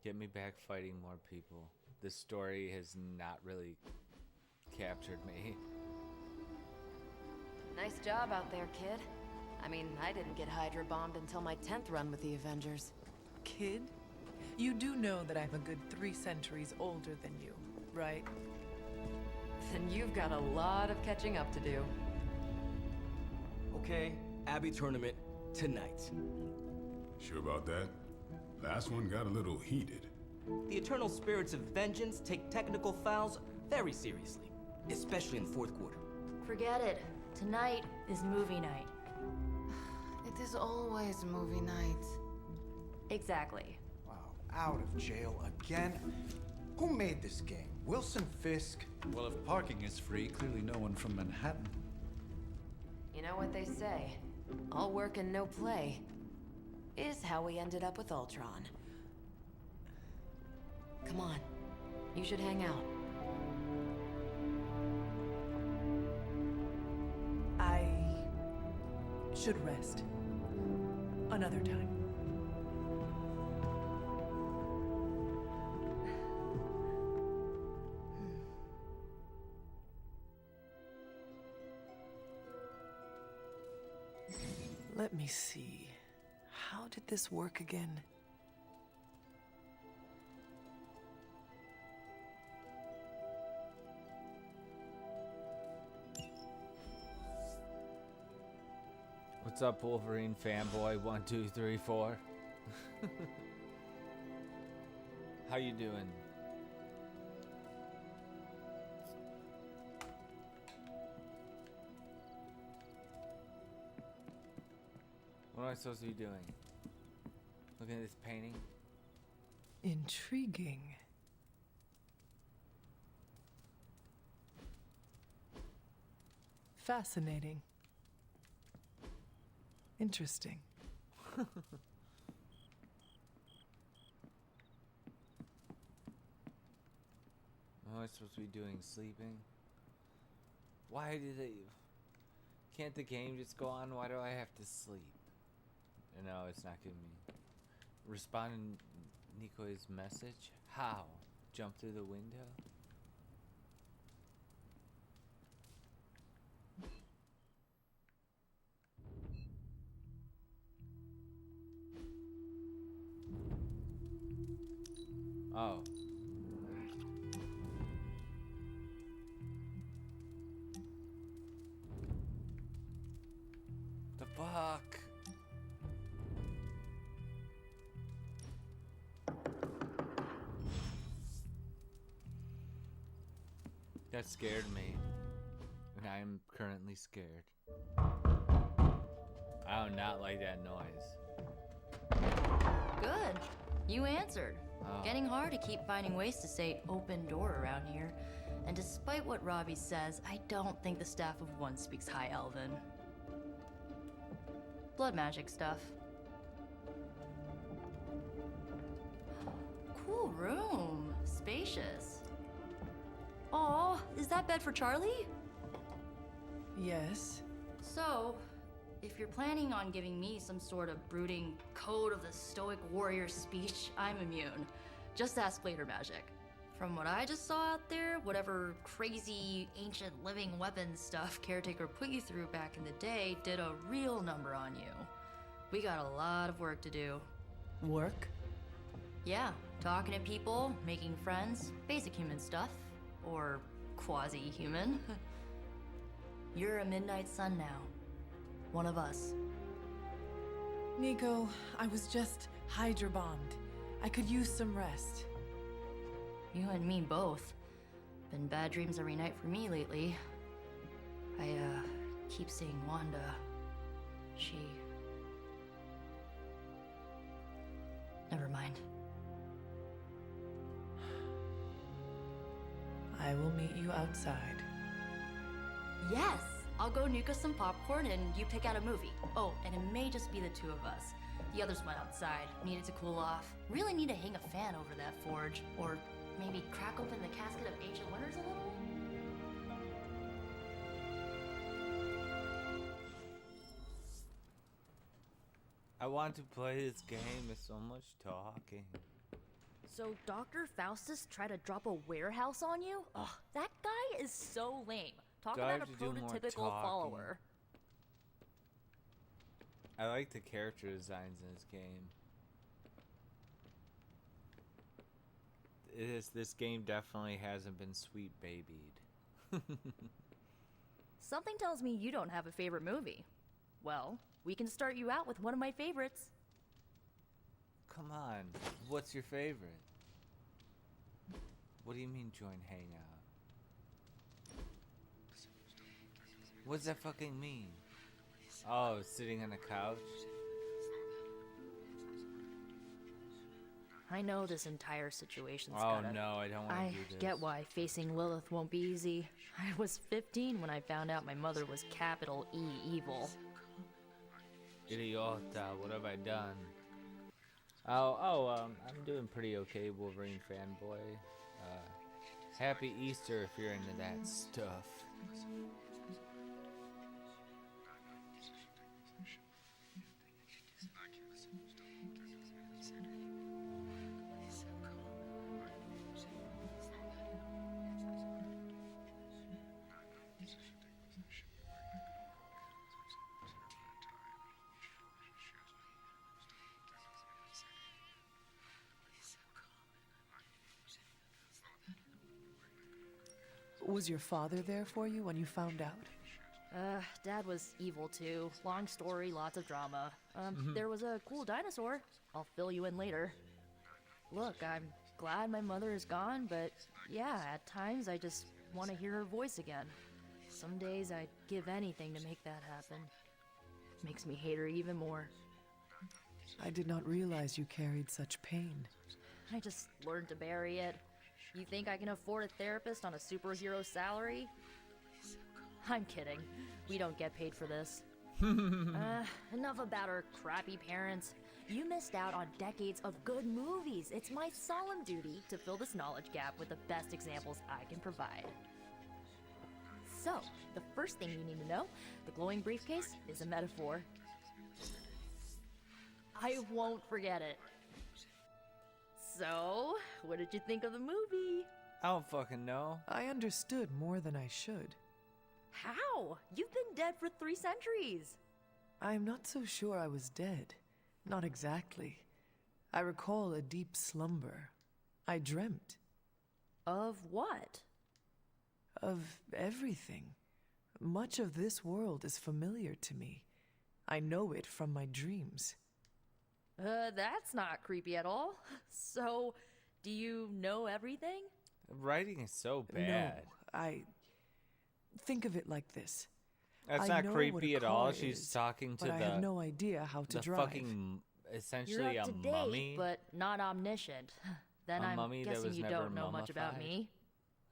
Speaker 2: Get me back fighting more people. This story has not really captured me.
Speaker 6: Nice job out there, kid. I mean, I didn't get Hydra bombed until my 10th run with the Avengers.
Speaker 9: Kid, you do know that I'm a good 3 centuries older than you, right?
Speaker 6: Then you've got a lot of catching up to do.
Speaker 11: Okay, Abbey tournament tonight.
Speaker 5: Sure about that? Last one got a little heated.
Speaker 11: The eternal spirits of vengeance take technical fouls very seriously, especially in the 4th quarter.
Speaker 12: Forget it. Tonight is movie night.
Speaker 6: It is always movie night. Exactly.
Speaker 13: Wow, out of jail again? Who made this game? Wilson Fisk?
Speaker 14: Well, if parking is free, clearly no one from Manhattan.
Speaker 6: You know what they say, all work and no play is how we ended up with Ultron. Come on, you should hang out.
Speaker 9: I should rest. Another time. Let me see. How did this work again?
Speaker 2: What's up, Wolverine fanboy? 1, 2, 3, 4. How you doing? What am I supposed to be doing? Looking at this painting?
Speaker 9: Intriguing. Fascinating. Interesting.
Speaker 2: What am I supposed to be doing? Sleeping? Why do they... Can't the game just go on? Why do I have to sleep? No, it's not giving me... Respond to Niko's message? How? Jump through the window? Oh. The fuck? That scared me. And I am currently scared. I do not like that noise.
Speaker 12: Good. You answered.
Speaker 2: Oh.
Speaker 12: Getting hard to keep finding ways to say open door around here. And despite what Robbie says, I don't think the staff of one speaks High Elven. Blood magic stuff. Cool room. Spacious. Aw, is that bed for Charlie?
Speaker 4: Yes.
Speaker 12: So, if you're planning on giving me some sort of brooding code of the stoic warrior speech, I'm immune. Just ask later magic. From what I just saw out there, whatever crazy ancient living weapons stuff Caretaker put you through back in the day did a real number on you. We got a lot of work to do.
Speaker 4: Work?
Speaker 12: Yeah, talking to people, making friends, basic human stuff. Or quasi-human. You're a Midnight Sun now. One of us.
Speaker 4: Nico, I was just Hydra bombed. I could use some rest.
Speaker 12: You and me both. Been bad dreams every night for me lately. I, keep seeing Wanda. She... Never mind.
Speaker 4: I will meet you outside.
Speaker 12: Yes! I'll go nuke us some popcorn and you pick out a movie. Oh, and it may just be the two of us. The others went outside, needed to cool off. Really need to hang a fan over that forge. Or maybe crack open the casket of ancient wonders a little?
Speaker 2: I want to play this game with so much talking.
Speaker 15: So Dr. Faustus tried to drop a warehouse on you? Ugh, that guy is so lame. Talk
Speaker 2: Do I
Speaker 15: about
Speaker 2: have
Speaker 15: a
Speaker 2: to do more
Speaker 15: prototypical
Speaker 2: talking?
Speaker 15: follower.
Speaker 2: I like the character designs in this game. This game definitely hasn't been sweet babied.
Speaker 15: Something tells me you don't have a favorite movie. Well, we can start you out with one of my favorites.
Speaker 2: Come on, what's your favorite? What do you mean join hangout? What's that fucking mean? Oh, sitting on a couch?
Speaker 15: I know this entire situation's
Speaker 2: Oh
Speaker 15: gotta...
Speaker 2: no, I don't want to do this.
Speaker 15: I get why facing Lilith won't be easy. I was 15 when I found out my mother was capital E evil.
Speaker 2: Idiota, what have I done? I'm doing pretty okay, Wolverine fanboy. Happy Easter if you're into that stuff.
Speaker 4: Was your father there for you when you found out?
Speaker 15: Dad was evil too. Long story, lots of drama. There was a cool dinosaur. I'll fill you in later. Look, I'm glad my mother is gone, but yeah, at times I just want to hear her voice again. Some days I'd give anything to make that happen. Makes me hate her even more.
Speaker 4: I did not realize you carried such pain.
Speaker 15: I just learned to bury it. You think I can afford a therapist on a superhero salary? I'm kidding. We don't get paid for this. Enough about our crappy parents. You missed out on decades of good movies. It's my solemn duty to fill this knowledge gap with the best examples I can provide. So, the first thing you need to know, the glowing briefcase is a metaphor. I won't forget it. So, what did you think of the movie?
Speaker 2: I don't fucking know.
Speaker 4: I understood more than I should.
Speaker 15: How? You've been dead for 3 centuries.
Speaker 4: I'm not so sure I was dead. Not exactly. I recall a deep slumber. I dreamt.
Speaker 15: Of what?
Speaker 4: Of everything. Much of this world is familiar to me. I know it from my dreams.
Speaker 15: That's not creepy at all. So, do you know everything?
Speaker 2: Writing is so bad.
Speaker 4: No, I... Think of it like this.
Speaker 2: That's
Speaker 4: I
Speaker 2: not
Speaker 4: know
Speaker 2: creepy
Speaker 4: what a
Speaker 2: at all.
Speaker 4: car
Speaker 2: She's
Speaker 4: is,
Speaker 2: talking to
Speaker 4: but I have no idea how to drive.
Speaker 2: Fucking essentially
Speaker 15: You're up
Speaker 2: a
Speaker 15: to date,
Speaker 2: mummy.
Speaker 15: but not omniscient. Then
Speaker 2: A
Speaker 15: I'm
Speaker 2: mummy that
Speaker 15: guessing
Speaker 2: was
Speaker 15: you
Speaker 2: never
Speaker 15: don't know much about
Speaker 2: mummified?
Speaker 15: me.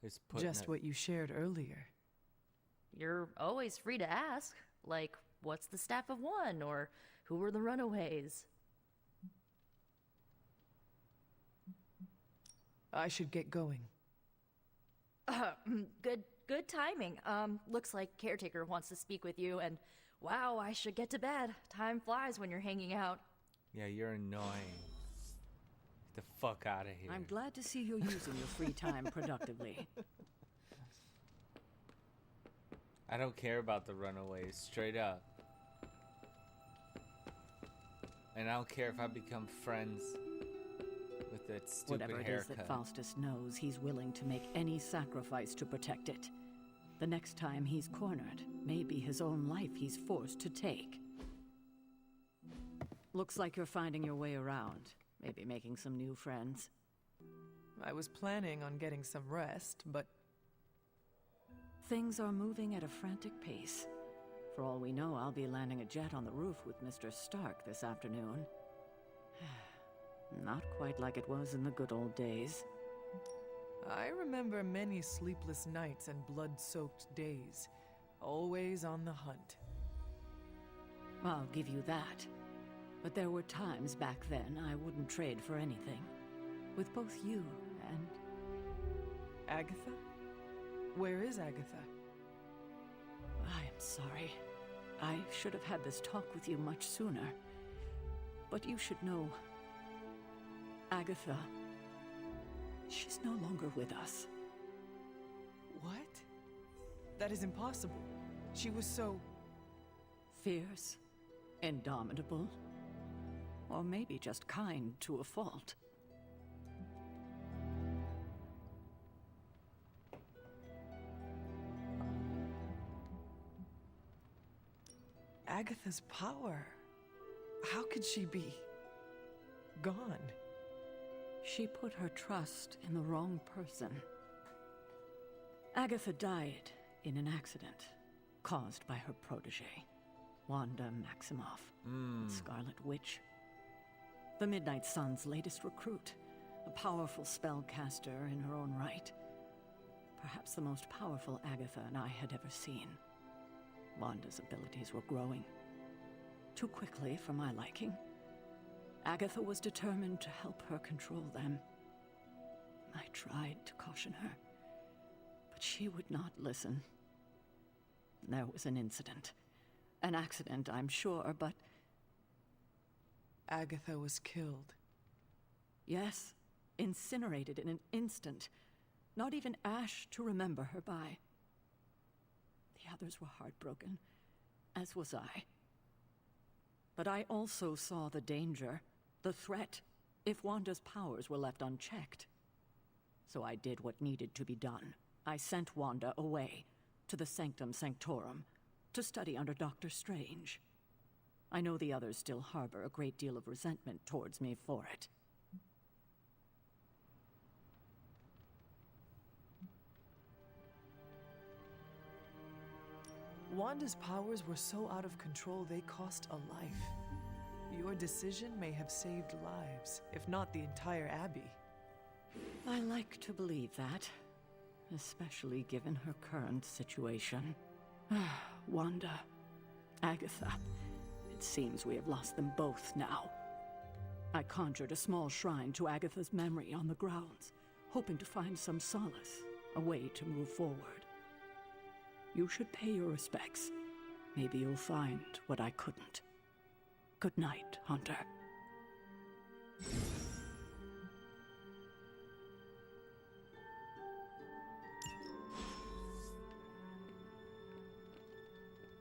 Speaker 2: Is put
Speaker 4: Just what you shared earlier.
Speaker 15: You're always free to ask, like, what's the staff of one, or who were the runaways?
Speaker 4: I should get going.
Speaker 15: Good timing. Looks like Caretaker wants to speak with you, and wow, I should get to bed. Time flies when you're hanging out.
Speaker 2: Yeah, you're annoying. Get the fuck out of here.
Speaker 10: I'm glad to see you're using your free time productively.
Speaker 2: I don't care about the runaways, straight up. And I don't care if I become friends with that stupid
Speaker 10: Whatever it is
Speaker 2: haircut.
Speaker 10: that Faustus knows, he's willing to make any sacrifice to protect it. The next time he's cornered, maybe his own life he's forced to take. Looks like you're finding your way around. Maybe making some new friends.
Speaker 4: I was planning on getting some rest, but
Speaker 10: things are moving at a frantic pace. For all we know, I'll be landing a jet on the roof with Mr. Stark this afternoon. Not quite like it was in the good old days.
Speaker 4: I remember many sleepless nights and blood-soaked days. Always on the hunt.
Speaker 10: I'll give you that. But there were times back then I wouldn't trade for anything. With both you and...
Speaker 4: Agatha? Where is Agatha?
Speaker 10: I am sorry. I should have had this talk with you much sooner. But you should know... Agatha... she's no longer with us.
Speaker 4: What? That is impossible. She was so...
Speaker 10: fierce, indomitable, or maybe just kind to a fault.
Speaker 4: Agatha's power. How could she be... gone?
Speaker 10: She put her trust in the wrong person. Agatha died in an accident caused by her protege, Wanda Maximoff, the Scarlet Witch. The Midnight Sun's latest recruit, a powerful spellcaster in her own right. Perhaps the most powerful Agatha and I had ever seen. Wanda's abilities were growing. Too quickly for my liking. Agatha was determined to help her control them. I tried to caution her, but she would not listen. There was an incident. An accident, I'm sure, but...
Speaker 4: Agatha was killed.
Speaker 10: Yes, incinerated in an instant. Not even ash to remember her by. The others were heartbroken, as was I. But I also saw the danger, the threat, if Wanda's powers were left unchecked. So I did what needed to be done. I sent Wanda away, to the Sanctum Sanctorum, to study under Dr. Strange. I know the others still harbor a great deal of resentment towards me for it.
Speaker 4: Wanda's powers were so out of control they cost a life. Your decision may have saved lives, if not the entire Abbey.
Speaker 10: I like to believe that, especially given her current situation. Wanda, Agatha, it seems we have lost them both now. I conjured a small shrine to Agatha's memory on the grounds, hoping to find some solace, a way to move forward. You should pay your respects. Maybe you'll find what I couldn't. Good night, Hunter.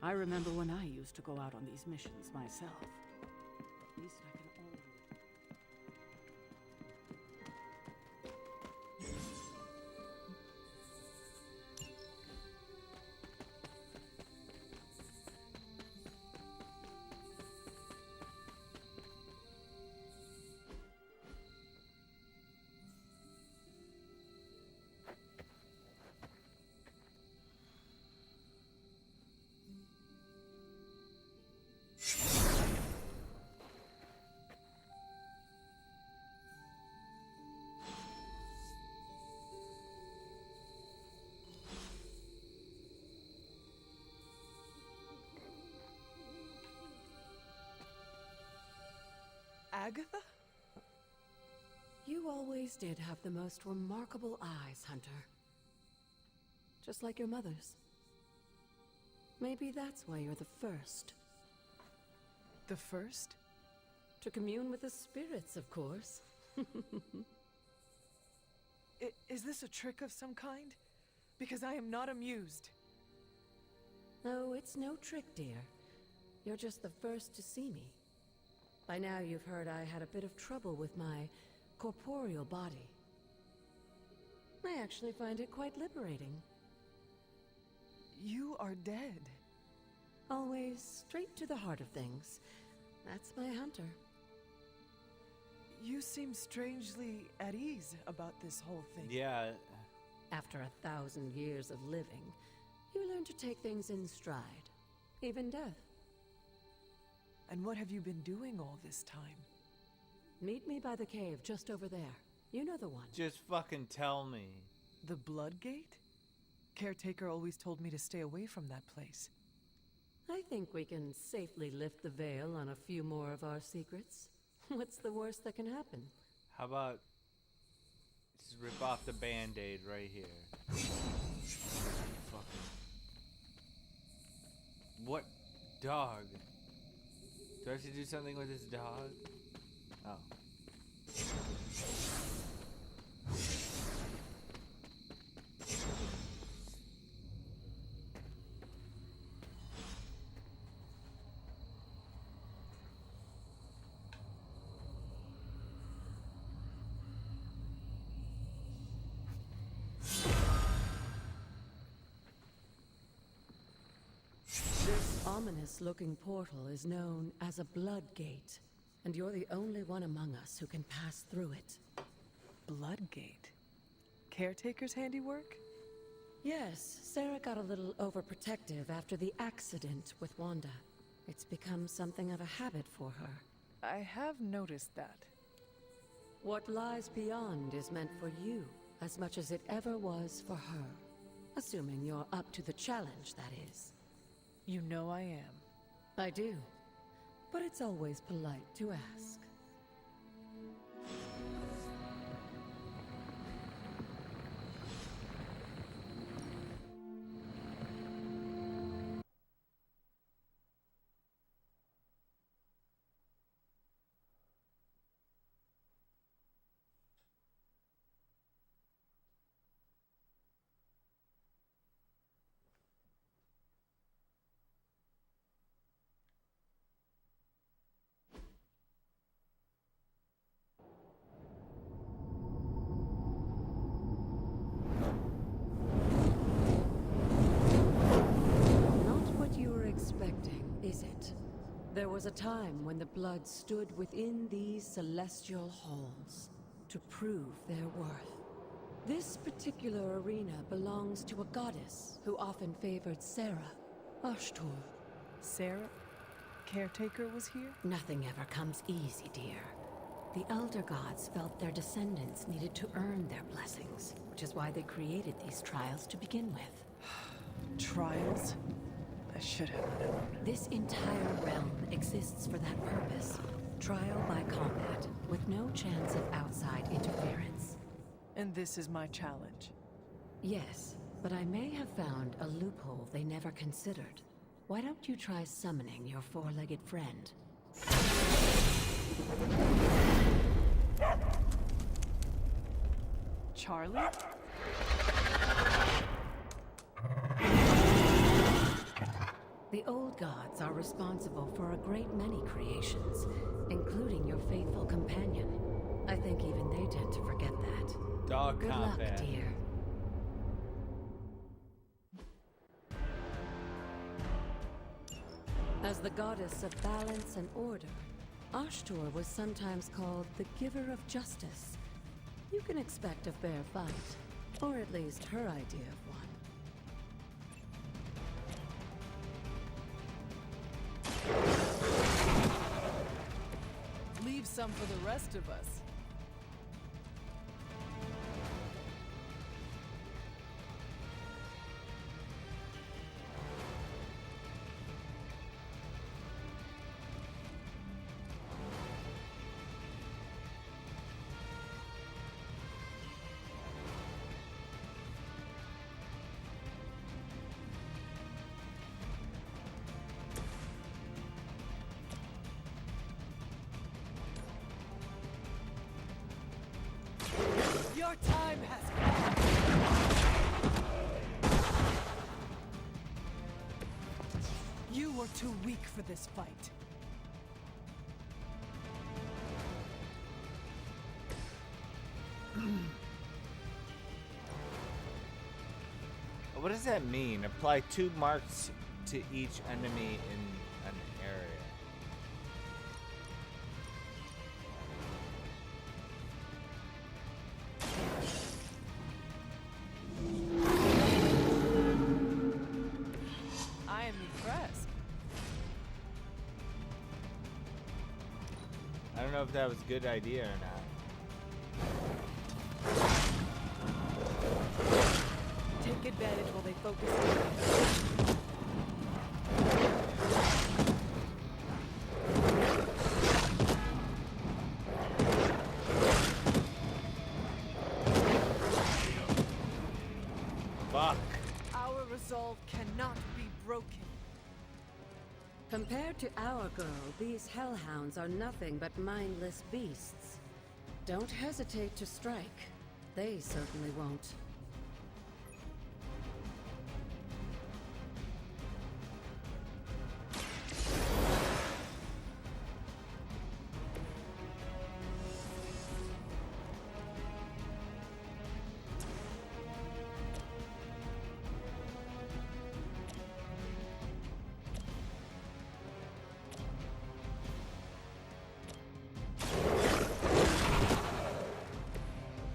Speaker 10: I remember when I used to go out on these missions myself. At least I can always...
Speaker 4: Agatha?
Speaker 16: You always did have the most remarkable eyes, Hunter. Just like your mother's. Maybe that's why you're the first.
Speaker 4: The first?
Speaker 16: To commune with the spirits, of course.
Speaker 4: Is this a trick of some kind? Because I am not amused.
Speaker 16: No, it's no trick, dear. You're just the first to see me. By now you've heard I had a bit of trouble with my corporeal body. I actually find it quite liberating.
Speaker 4: You are dead.
Speaker 16: Always straight to the heart of things. That's my Hunter.
Speaker 4: You seem strangely at ease about this whole thing.
Speaker 2: Yeah.
Speaker 16: After 1,000 years of living, you learn to take things in stride. Even death.
Speaker 4: And what have you been doing all this time?
Speaker 16: Meet me by the cave just over there. You know the one.
Speaker 2: Just fucking tell me.
Speaker 4: The Blood Gate? Caretaker always told me to stay away from that place.
Speaker 16: I think we can safely lift the veil on a few more of our secrets. What's the worst that can happen?
Speaker 2: How about just rip off the band-aid right here? Fuck. What dog? Do I have to do something with this dog? Oh.
Speaker 16: This ominous-looking portal is known as a Blood Gate, and you're the only one among us who can pass through it.
Speaker 4: Blood Gate? Caretaker's handiwork?
Speaker 16: Yes, Sarah got a little overprotective after the accident with Wanda. It's become something of a habit for her.
Speaker 4: I have noticed that.
Speaker 16: What lies beyond is meant for you, as much as it ever was for her. Assuming you're up to the challenge, that is.
Speaker 4: You know I am.
Speaker 16: I do. But it's always polite to ask. Is it? There was a time when the blood stood within these celestial halls to prove their worth. This particular arena belongs to a goddess who often favored Sarah, Ashtur.
Speaker 4: Sarah? Caretaker was here?
Speaker 16: Nothing ever comes easy, dear. The Elder Gods felt their descendants needed to earn their blessings, which is why they created these trials to begin with.
Speaker 4: Trials? I should have known.
Speaker 16: This entire realm exists for that purpose. Trial by combat, with no chance of outside interference.
Speaker 4: And this is my challenge?
Speaker 16: Yes, but I may have found a loophole they never considered. Why don't you try summoning your four-legged friend?
Speaker 4: Charlie?
Speaker 16: The old gods are responsible for a great many creations, including your faithful companion. I think even they tend to forget that.
Speaker 2: Dog
Speaker 16: Good
Speaker 2: combat.
Speaker 16: luck, dear. As the goddess of balance and order, Ashtur was sometimes called the giver of justice. You can expect a fair fight, or at least her idea of one.
Speaker 4: Leave some for the rest of us. Your time has come. You were too weak for this fight.
Speaker 2: What does that mean? Apply 2 marks to each enemy in an area.
Speaker 4: I am impressed.
Speaker 2: I don't know if that was a good idea or not.
Speaker 4: Take advantage while they focus on you.
Speaker 2: Fuck.
Speaker 4: Our resolve cannot be broken.
Speaker 16: Compared to our girl, these hellhounds are nothing but mindless beasts. Don't hesitate to strike. They certainly won't.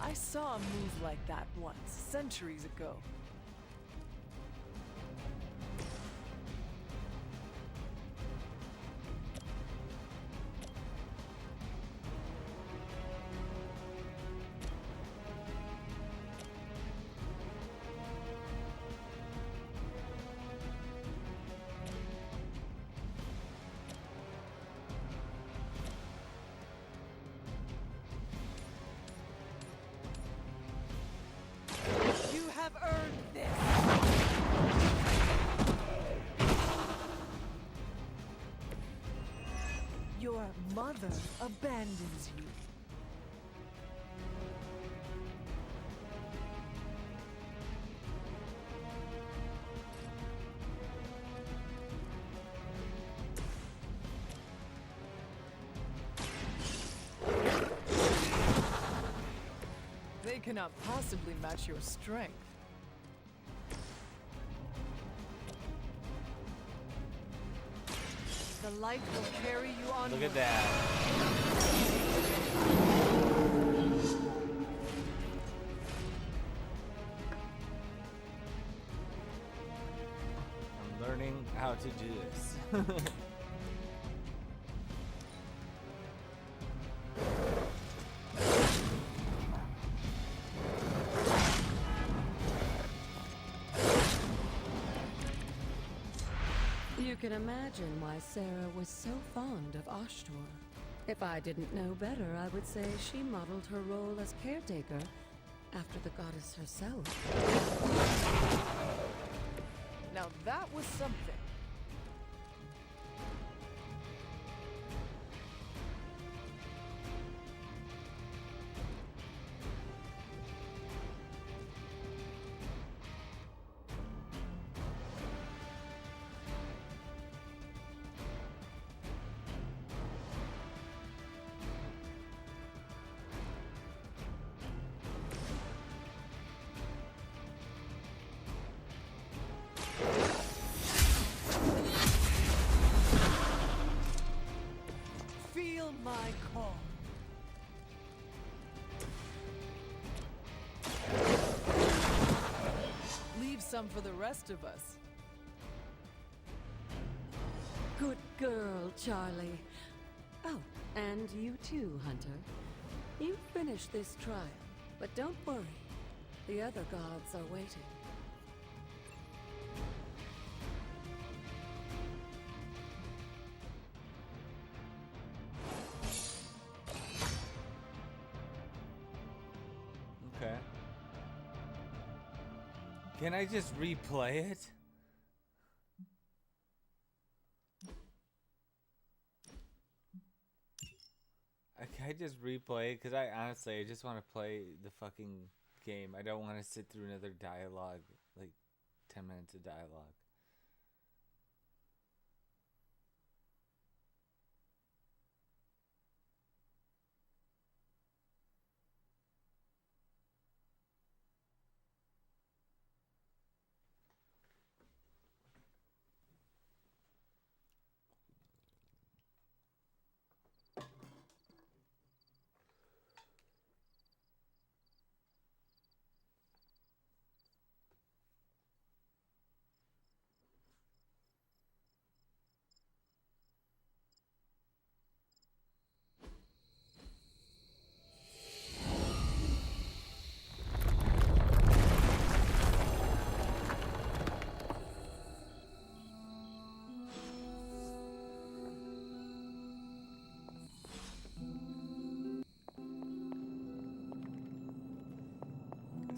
Speaker 4: I saw a move like that once, centuries ago. You have earned this. Your mother abandons you. They cannot possibly match your strength. The light will carry you on.
Speaker 2: Look at that. I'm learning how to do this.
Speaker 16: You can imagine why Sarah was so fond of Ashtor. If I didn't know better, I would say she modeled her role as caretaker after the goddess herself.
Speaker 4: Now that was something. Feel my call. Leave some for the rest of us.
Speaker 16: Good girl, Charlie. Oh, and you too, Hunter. You finished this trial, but don't worry. The other gods are waiting.
Speaker 2: Okay. Can I just replay it? I Can I just replay it? Because I honestly, I just want to play the fucking game. I don't want to sit through another dialogue, like 10 minutes of dialogue.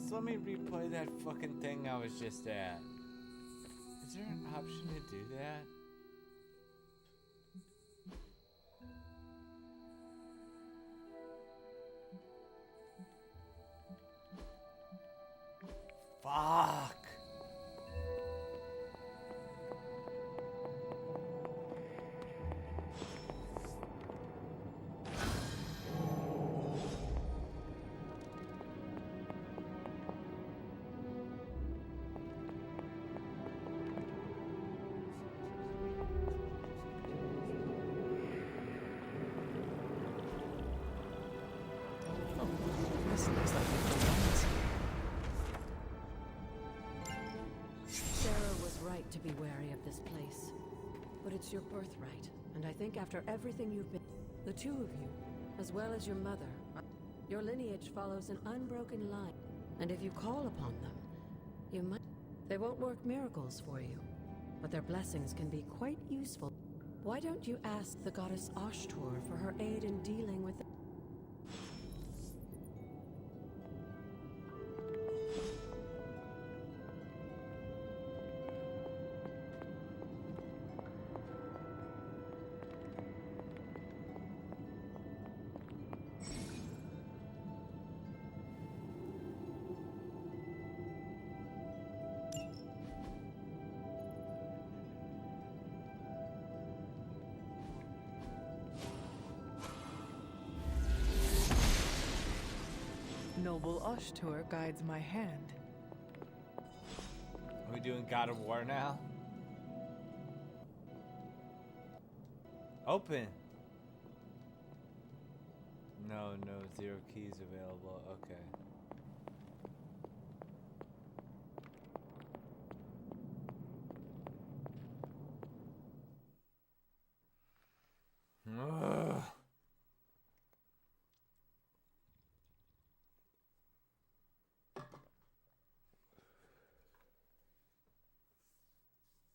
Speaker 2: So let me replay that fucking thing I was just at. Is there an option to do that? Fuck.
Speaker 4: This looks like it belongs here.
Speaker 16: Sarah was right to be wary of this place. But it's your birthright, and I think after everything you've been... The two of you, as well as your mother, your lineage follows an unbroken line. And if you call upon them, you might... They won't work miracles for you, but their blessings can be quite useful. Why don't you ask the goddess Ashtur for her aid in dealing with...
Speaker 4: Noble Ashtur guides my hand.
Speaker 2: Are we doing God of War now? Open. No, 0 keys available. Okay. Ugh.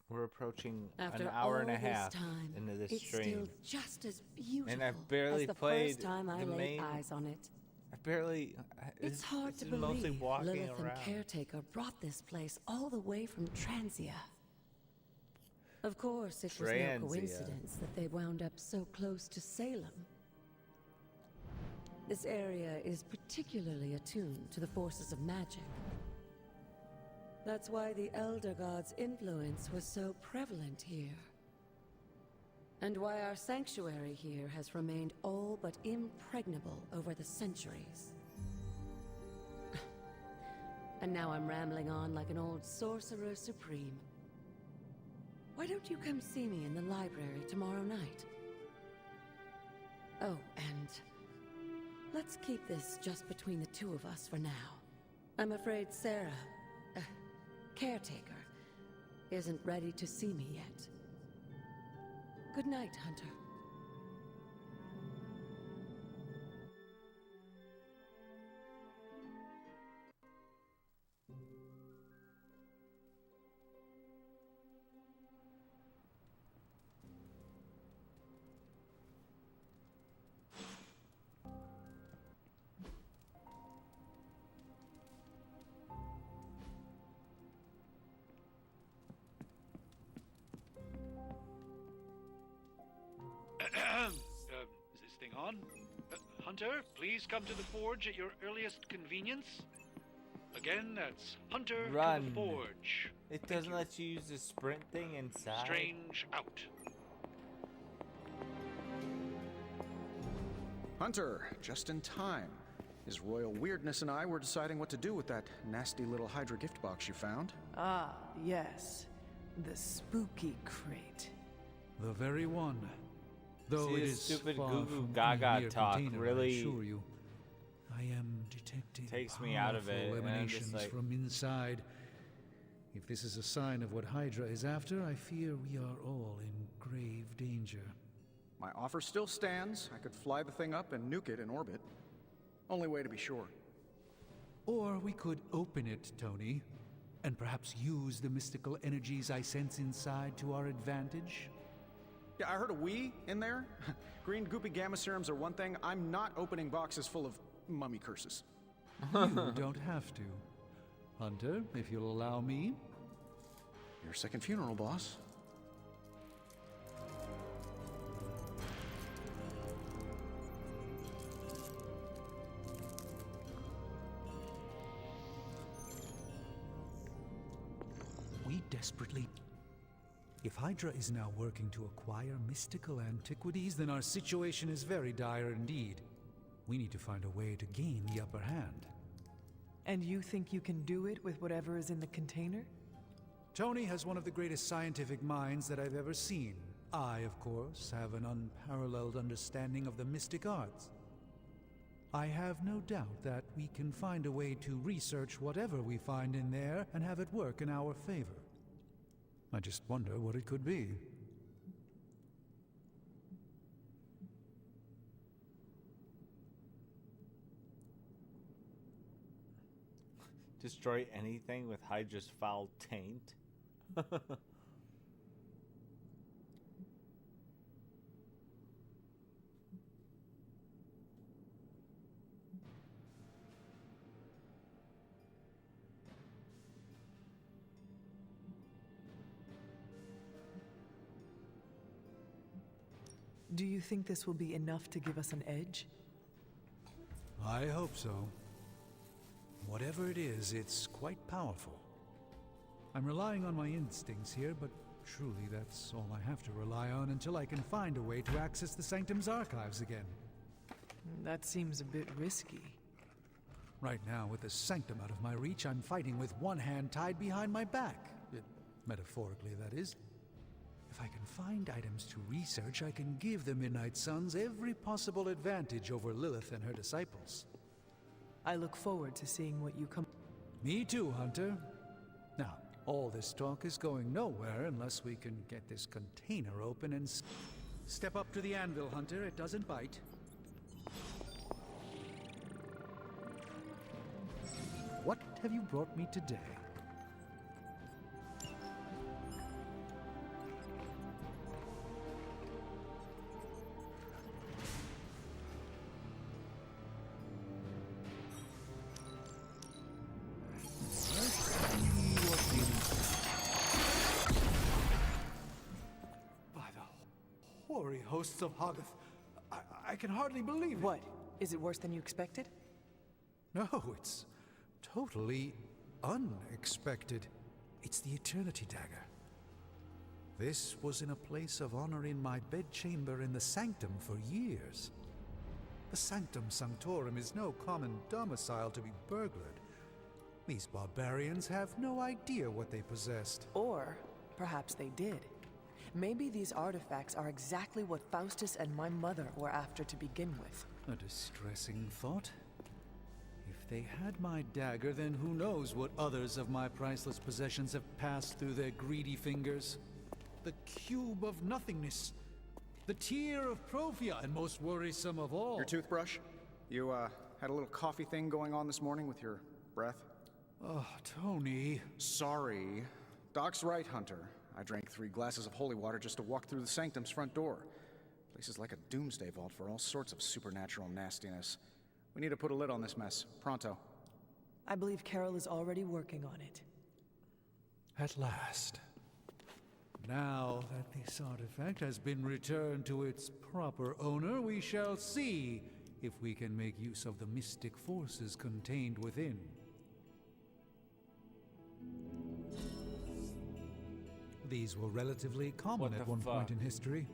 Speaker 2: We're approaching
Speaker 16: After
Speaker 2: an hour and a
Speaker 16: all this
Speaker 2: half
Speaker 16: time,
Speaker 2: into this
Speaker 16: it's
Speaker 2: stream.
Speaker 16: still just as beautiful
Speaker 2: And I've barely
Speaker 16: as the
Speaker 2: played
Speaker 16: first time I
Speaker 2: the
Speaker 16: laid
Speaker 2: main...
Speaker 16: eyes on it.
Speaker 2: I've barely...
Speaker 16: It's hard to
Speaker 2: mostly
Speaker 16: believe
Speaker 2: walking
Speaker 16: Lilith
Speaker 2: around.
Speaker 16: and Caretaker brought this place all the way from Transia. Of course, it was
Speaker 2: Transia.
Speaker 16: no coincidence that they wound up so close to Salem. This area is particularly attuned to the forces of magic. That's why the Elder God's influence was so prevalent here. And why our sanctuary here has remained all but impregnable over the centuries. And now I'm rambling on like an old sorcerer supreme. Why don't you come see me in the library tomorrow night? Oh, and let's keep this just between the two of us for now. I'm afraid Sarah, Caretaker, isn't ready to see me yet. Good night, Hunter.
Speaker 14: Is this thing on? Hunter, please come to the forge at your earliest convenience. Again, that's Hunter to
Speaker 2: Run.
Speaker 14: the forge.
Speaker 2: It doesn't let you use the sprint thing inside.
Speaker 14: Strange out.
Speaker 1: Hunter, just in time. His royal weirdness and I were deciding what to do with that nasty little Hydra gift box you found.
Speaker 4: Ah, yes. The spooky crate.
Speaker 14: The very one. Though
Speaker 2: See,
Speaker 14: it
Speaker 2: his
Speaker 14: is
Speaker 2: stupid
Speaker 14: far
Speaker 2: goo goo
Speaker 14: from
Speaker 2: gaga
Speaker 14: any mere
Speaker 2: talk
Speaker 14: container,
Speaker 2: really
Speaker 14: I assure you. I am detecting
Speaker 2: takes me out of it,
Speaker 14: powerful
Speaker 2: and I'm
Speaker 14: emanations
Speaker 2: just like-
Speaker 14: from inside. If this is a sign of what Hydra is after, I fear we are all in grave danger.
Speaker 1: My offer still stands. I could fly the thing up and nuke it in orbit. Only way to be sure.
Speaker 14: Or we could open it, Tony, and perhaps use the mystical energies I sense inside to our advantage.
Speaker 1: Yeah, I heard a "we" in there. Green goopy gamma serums are one thing. I'm not opening boxes full of mummy curses.
Speaker 14: You don't have to. Hunter, if you'll allow me.
Speaker 1: Your second funeral, boss.
Speaker 14: We desperately... If Hydra is now working to acquire mystical antiquities, then our situation is very dire indeed. We need to find a way to gain the upper hand.
Speaker 4: And you think you can do it with whatever is in the container?
Speaker 14: Tony has one of the greatest scientific minds that I've ever seen. I, of course, have an unparalleled understanding of the mystic arts. I have no doubt that we can find a way to research whatever we find in there and have it work in our favor. I just wonder what it could be.
Speaker 2: Destroy anything with Hydra's foul taint.
Speaker 4: Do you think this will be enough to give us an edge?
Speaker 14: I hope so. Whatever it is, it's quite powerful. I'm relying on my instincts here, but truly that's all I have to rely on until I can find a way to access the Sanctum's archives again.
Speaker 4: That seems a bit risky.
Speaker 14: Right now, with the Sanctum out of my reach, I'm fighting with one hand tied behind my back. Metaphorically, that is. If I can find items to research, I can give the Midnight Suns every possible advantage over Lilith and her disciples.
Speaker 4: I look forward to seeing what you come...
Speaker 14: Me too, Hunter. Now, all this talk is going nowhere unless we can get this container open and... Step up to the anvil, Hunter. It doesn't bite. What have you brought me today? Hoary hosts of Hoggoth. I can hardly believe it.
Speaker 4: What? Is it worse than you expected?
Speaker 14: No, it's totally unexpected. It's the Eternity Dagger. This was in a place of honor in my bedchamber in the Sanctum for years. The Sanctum Sanctorum is no common domicile to be burglared. These barbarians have no idea what they possessed.
Speaker 4: Or perhaps they did. Maybe these artifacts are exactly what Faustus and my mother were after to begin with.
Speaker 14: A distressing thought. If they had my dagger, then who knows what others of my priceless possessions have passed through their greedy fingers. The cube of nothingness. The tear of Profia, and most worrisome of all.
Speaker 1: Your toothbrush? You, had a little coffee thing going on this morning with your breath?
Speaker 14: Oh, Tony.
Speaker 1: Sorry. Doc's right, Hunter. I drank 3 glasses of holy water just to walk through the Sanctum's front door. Place is like a doomsday vault for all sorts of supernatural nastiness. We need to put a lid on this mess. Pronto.
Speaker 4: I believe Carol is already working on it.
Speaker 14: At last. Now that this artifact has been returned to its proper owner, we shall see if we can make use of the mystic forces contained within. These were relatively common at one point in history.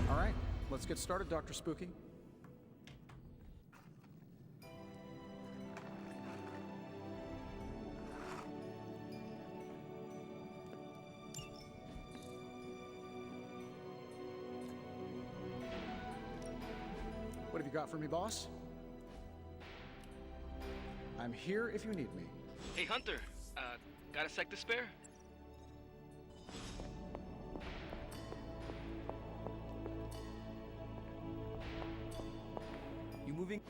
Speaker 1: All right, let's get started, Dr. Spooky. What have you got for me, boss? I'm here if you need me.
Speaker 17: Hey, Hunter. Got a sec to spare?
Speaker 18: You moving?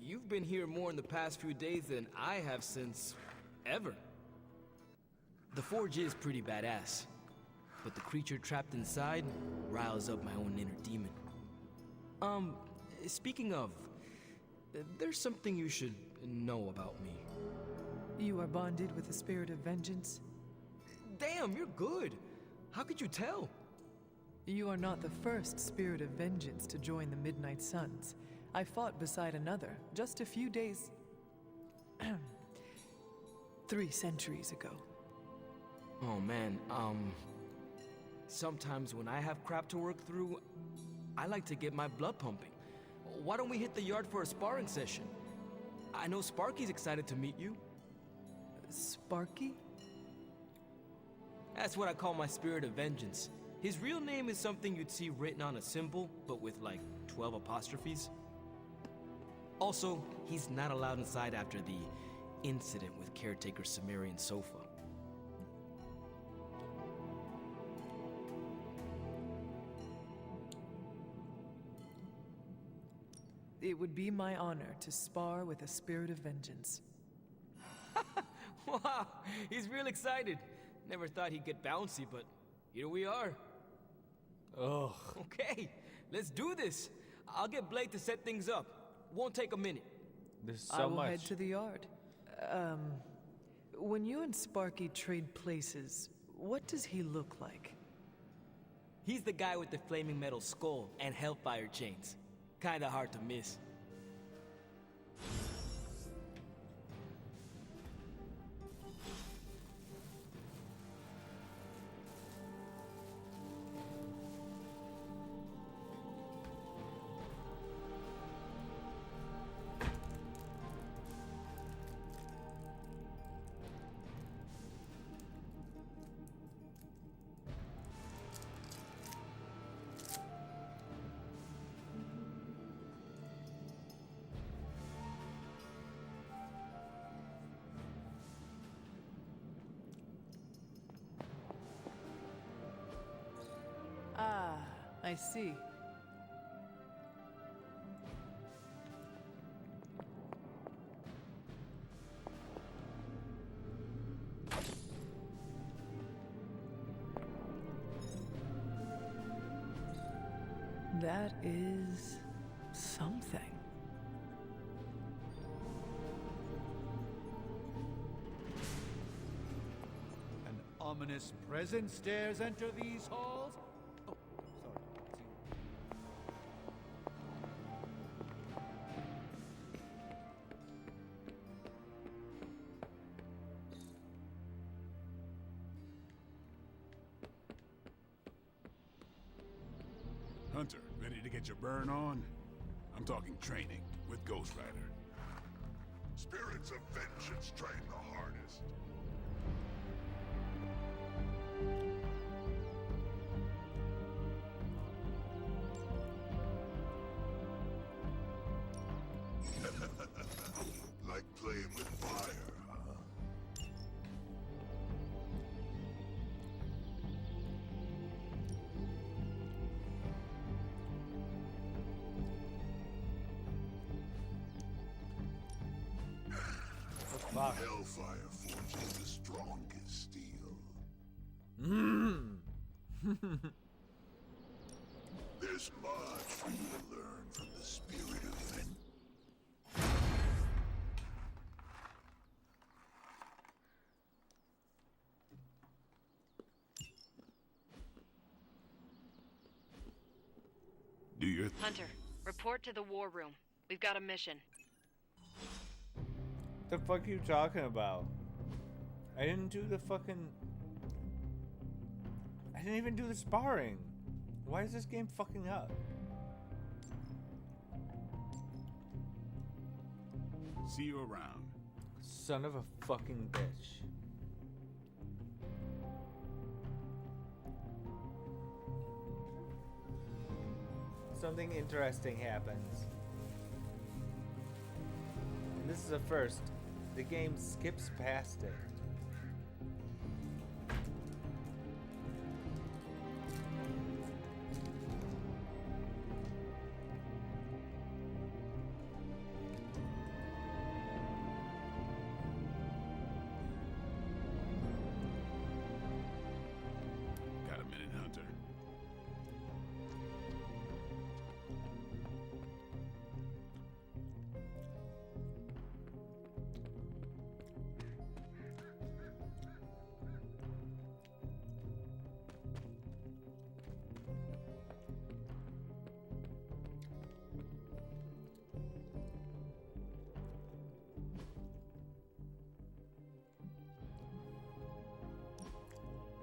Speaker 18: You've been here more in the past few days than I have since... ever. The forge is pretty badass, but the creature trapped inside riles up my own inner demon. Speaking of, there's something you should know about me.
Speaker 4: You are bonded with the spirit of vengeance?
Speaker 18: Damn, you're good. How could you tell?
Speaker 4: You are not the first spirit of vengeance to join the Midnight Suns. I fought beside another just a few days... 3 centuries ago.
Speaker 18: Oh man, sometimes when I have crap to work through, I like to get my blood pumping. Why don't we hit the yard for a sparring session? I know Sparky's excited to meet you.
Speaker 4: Sparky?
Speaker 18: That's what I call my spirit of vengeance. His real name is something you'd see written on a symbol, but with like 12 apostrophes. Also, he's not allowed inside after the incident with caretaker Sumerian's sofa.
Speaker 4: It would be my honor to spar with a spirit of vengeance.
Speaker 18: Wow, he's real excited. Never thought he'd get bouncy, but here we are.
Speaker 2: Ugh.
Speaker 18: Okay, let's do this. I'll get Blake to set things up. Won't take a minute.
Speaker 2: There's
Speaker 4: I
Speaker 2: so
Speaker 4: will
Speaker 2: much.
Speaker 4: head to the yard. When you and Sparky trade places, what does he look like?
Speaker 18: He's the guy with the flaming metal skull and hellfire chains. Kinda hard to miss.
Speaker 4: Ah, I see. That is something.
Speaker 14: An ominous presence dares enter these halls? Oh, sorry.
Speaker 5: Hunter, ready to get your burn on? I'm talking training with Ghost Rider.
Speaker 3: Spirits of vengeance train the hardest. Like playing with fire, huh? Hellfire forges the strongest steel. There's much for you to learn from the spirit of vengeance.
Speaker 5: Do your
Speaker 6: Hunter, report to the war room. We've got a mission.
Speaker 2: The fuck you talking about? I didn't do the fucking... I didn't even do the sparring. Why is this game fucking up?
Speaker 5: See you around.
Speaker 2: Son of a fucking bitch. Something interesting happens. And this is a first. The game skips past it.
Speaker 5: Got a minute, Hunter?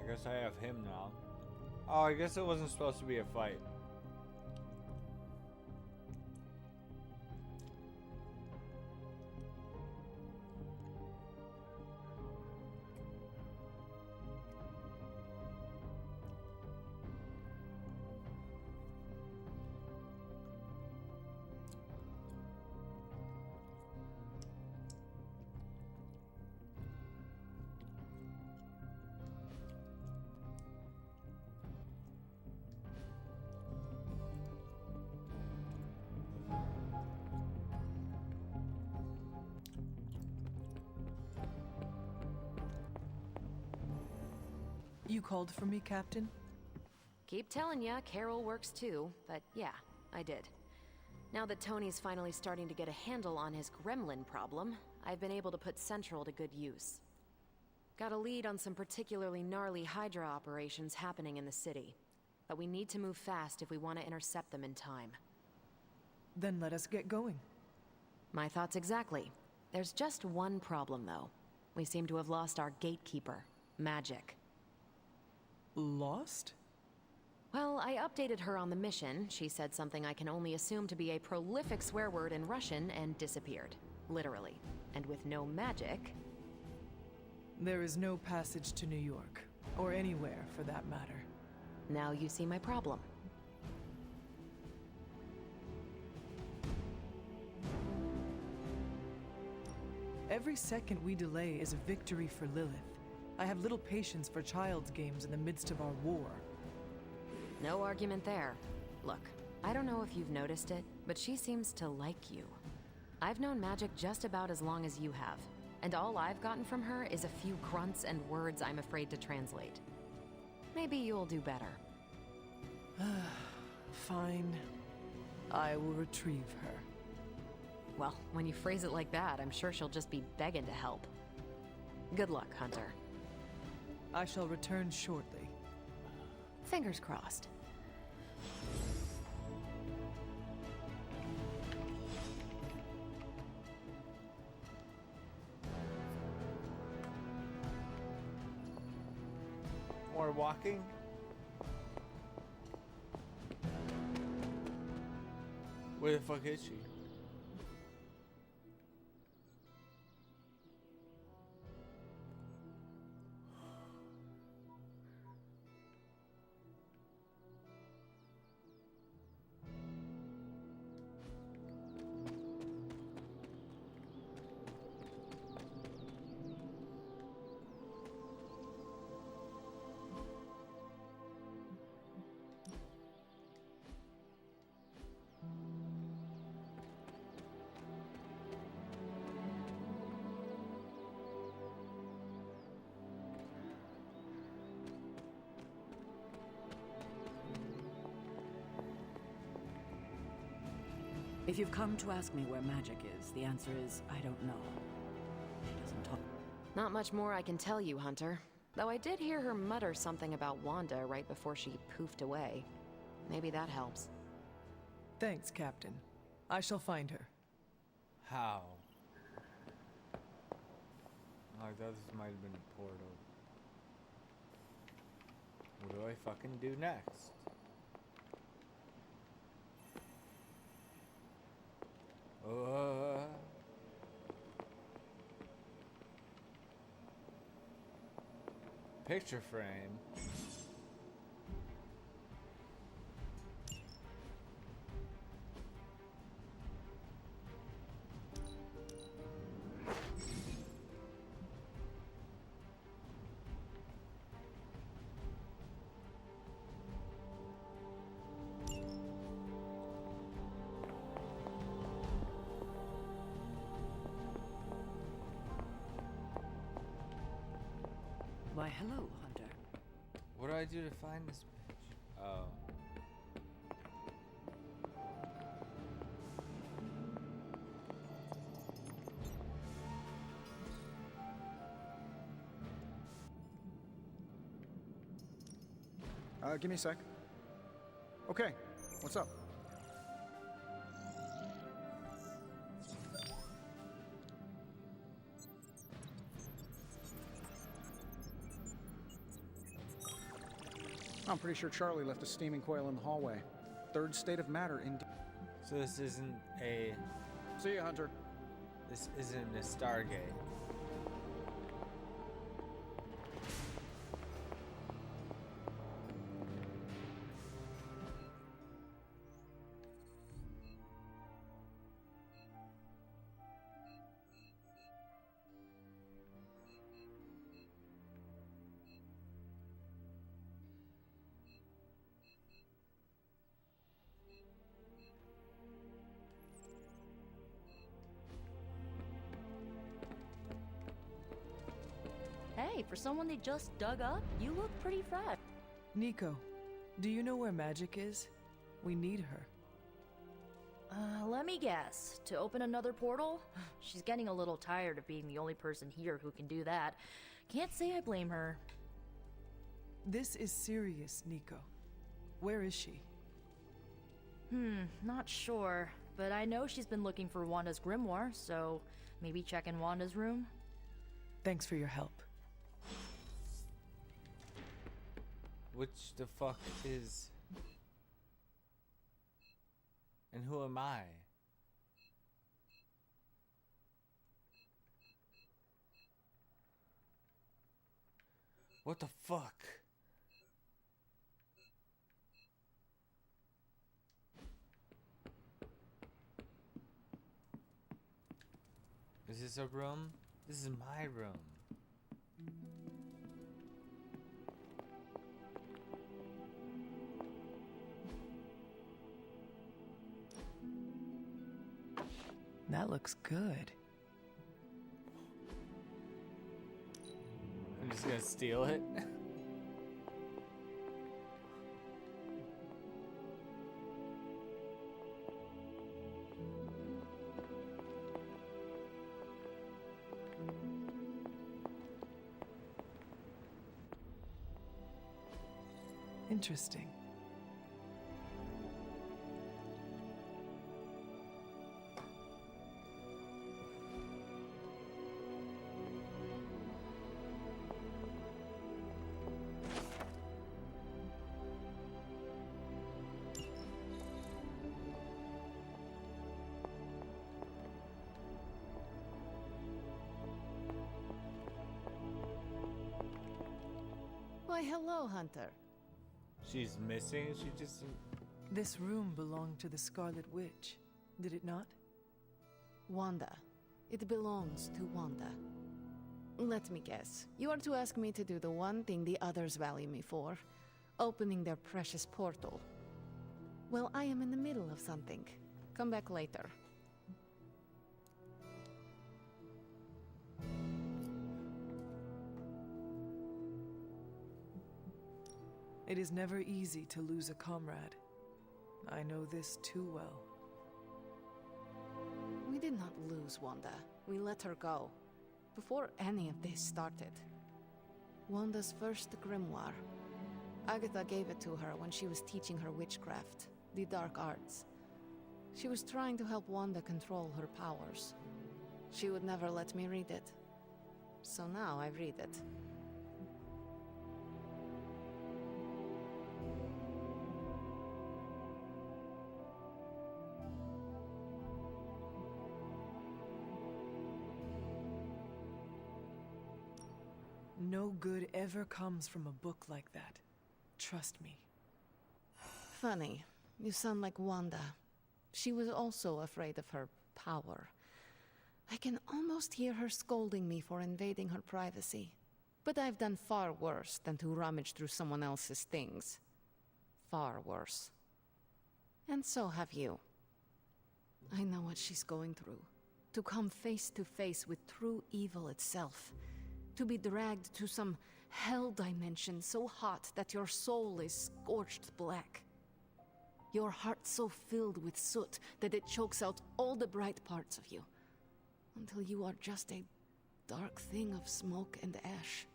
Speaker 2: I guess I have him now. Oh, I guess it wasn't supposed to be a fight.
Speaker 4: You called for me, Captain?
Speaker 6: Keep telling ya, Carol works too, but yeah, I did. Now that Tony's finally starting to get a handle on his gremlin problem, I've been able to put Central to good use. Got a lead on some particularly gnarly Hydra operations happening in the city, but we need to move fast if we want to intercept them in time.
Speaker 4: Then let us get going.
Speaker 6: My thoughts exactly. There's just one problem, though. We seem to have lost our gatekeeper, Magic.
Speaker 4: Lost?
Speaker 6: Well, I updated her on the mission. She said something I can only assume to be a prolific swear word in Russian and disappeared. Literally. And with no magic...
Speaker 4: There is no passage to New York. Or anywhere, for that matter.
Speaker 6: Now you see my problem.
Speaker 4: Every second we delay is a victory for Lilith. I have little patience for child's games in the midst of our war.
Speaker 6: No argument there. Look, I don't know if you've noticed it, but she seems to like you. I've known Magic just about as long as you have, and all I've gotten from her is a few grunts and words I'm afraid to translate. Maybe you'll do better.
Speaker 4: Fine. I will retrieve her.
Speaker 6: Well, when you phrase it like that, I'm sure she'll just be begging to help. Good luck, Hunter.
Speaker 4: I shall return shortly.
Speaker 6: Fingers crossed.
Speaker 2: More walking? Where the fuck is she?
Speaker 10: If you've come to ask me where Magic is, the answer is, I don't know. She doesn't talk.
Speaker 6: Not much more I can tell you, Hunter. Though I did hear her mutter something about Wanda right before she poofed away. Maybe that helps.
Speaker 4: Thanks, Captain. I shall find her.
Speaker 2: How? Oh, I thought this might have been a portal. What do I fucking do next? Picture frame.
Speaker 16: Why, hello, Hunter.
Speaker 2: What do I do to find this bitch? Oh.
Speaker 1: Give me a sec. Okay, what's up? I'm pretty sure Charlie left a steaming coil in the hallway. Third state of matter indeed.
Speaker 2: So this isn't a...
Speaker 1: See ya, Hunter.
Speaker 2: This isn't a Stargate.
Speaker 15: Hey, for someone they just dug up, you look pretty fresh.
Speaker 4: Nico, do you know where Magic is? We need her.
Speaker 15: Let me guess. To open another portal? She's getting a little tired of being the only person here who can do that. Can't say I blame her.
Speaker 4: This is serious, Nico. Where is she?
Speaker 15: Not sure. But I know she's been looking for Wanda's grimoire, so maybe check in Wanda's room?
Speaker 4: Thanks for your help.
Speaker 2: Which the fuck is... And who am I? What the fuck? Is this a room? This is my room.
Speaker 4: That looks good.
Speaker 2: I'm just gonna steal it.
Speaker 4: Interesting.
Speaker 16: Why, hello, Hunter.
Speaker 2: She's missing? She just...
Speaker 4: This room belonged to the Scarlet Witch, did it not?
Speaker 6: Wanda. It belongs to Wanda. Let me guess. You are to ask me to do the one thing the others value me for. Opening their precious portal. Well, I am in the middle of something. Come back later.
Speaker 4: It is never easy to lose a comrade. I know this too well.
Speaker 6: We did not lose Wanda. We let her go. Before any of this started. Wanda's first grimoire. Agatha gave it to her when she was teaching her witchcraft, the dark arts. She was trying to help Wanda control her powers. She would never let me read it. So now I read it.
Speaker 4: No good ever comes from a book like that. Trust me.
Speaker 6: Funny, you sound like Wanda. She was also afraid of her power. I can almost hear her scolding me for invading her privacy. But I've done far worse than to rummage through someone else's things. Far worse. And so have you. I know what she's going through. To come face to face with true evil itself. To be dragged to some hell dimension so hot that your soul is scorched black. Your heart so filled with soot that it chokes out all the bright parts of you. Until you are just a dark thing of smoke and ash.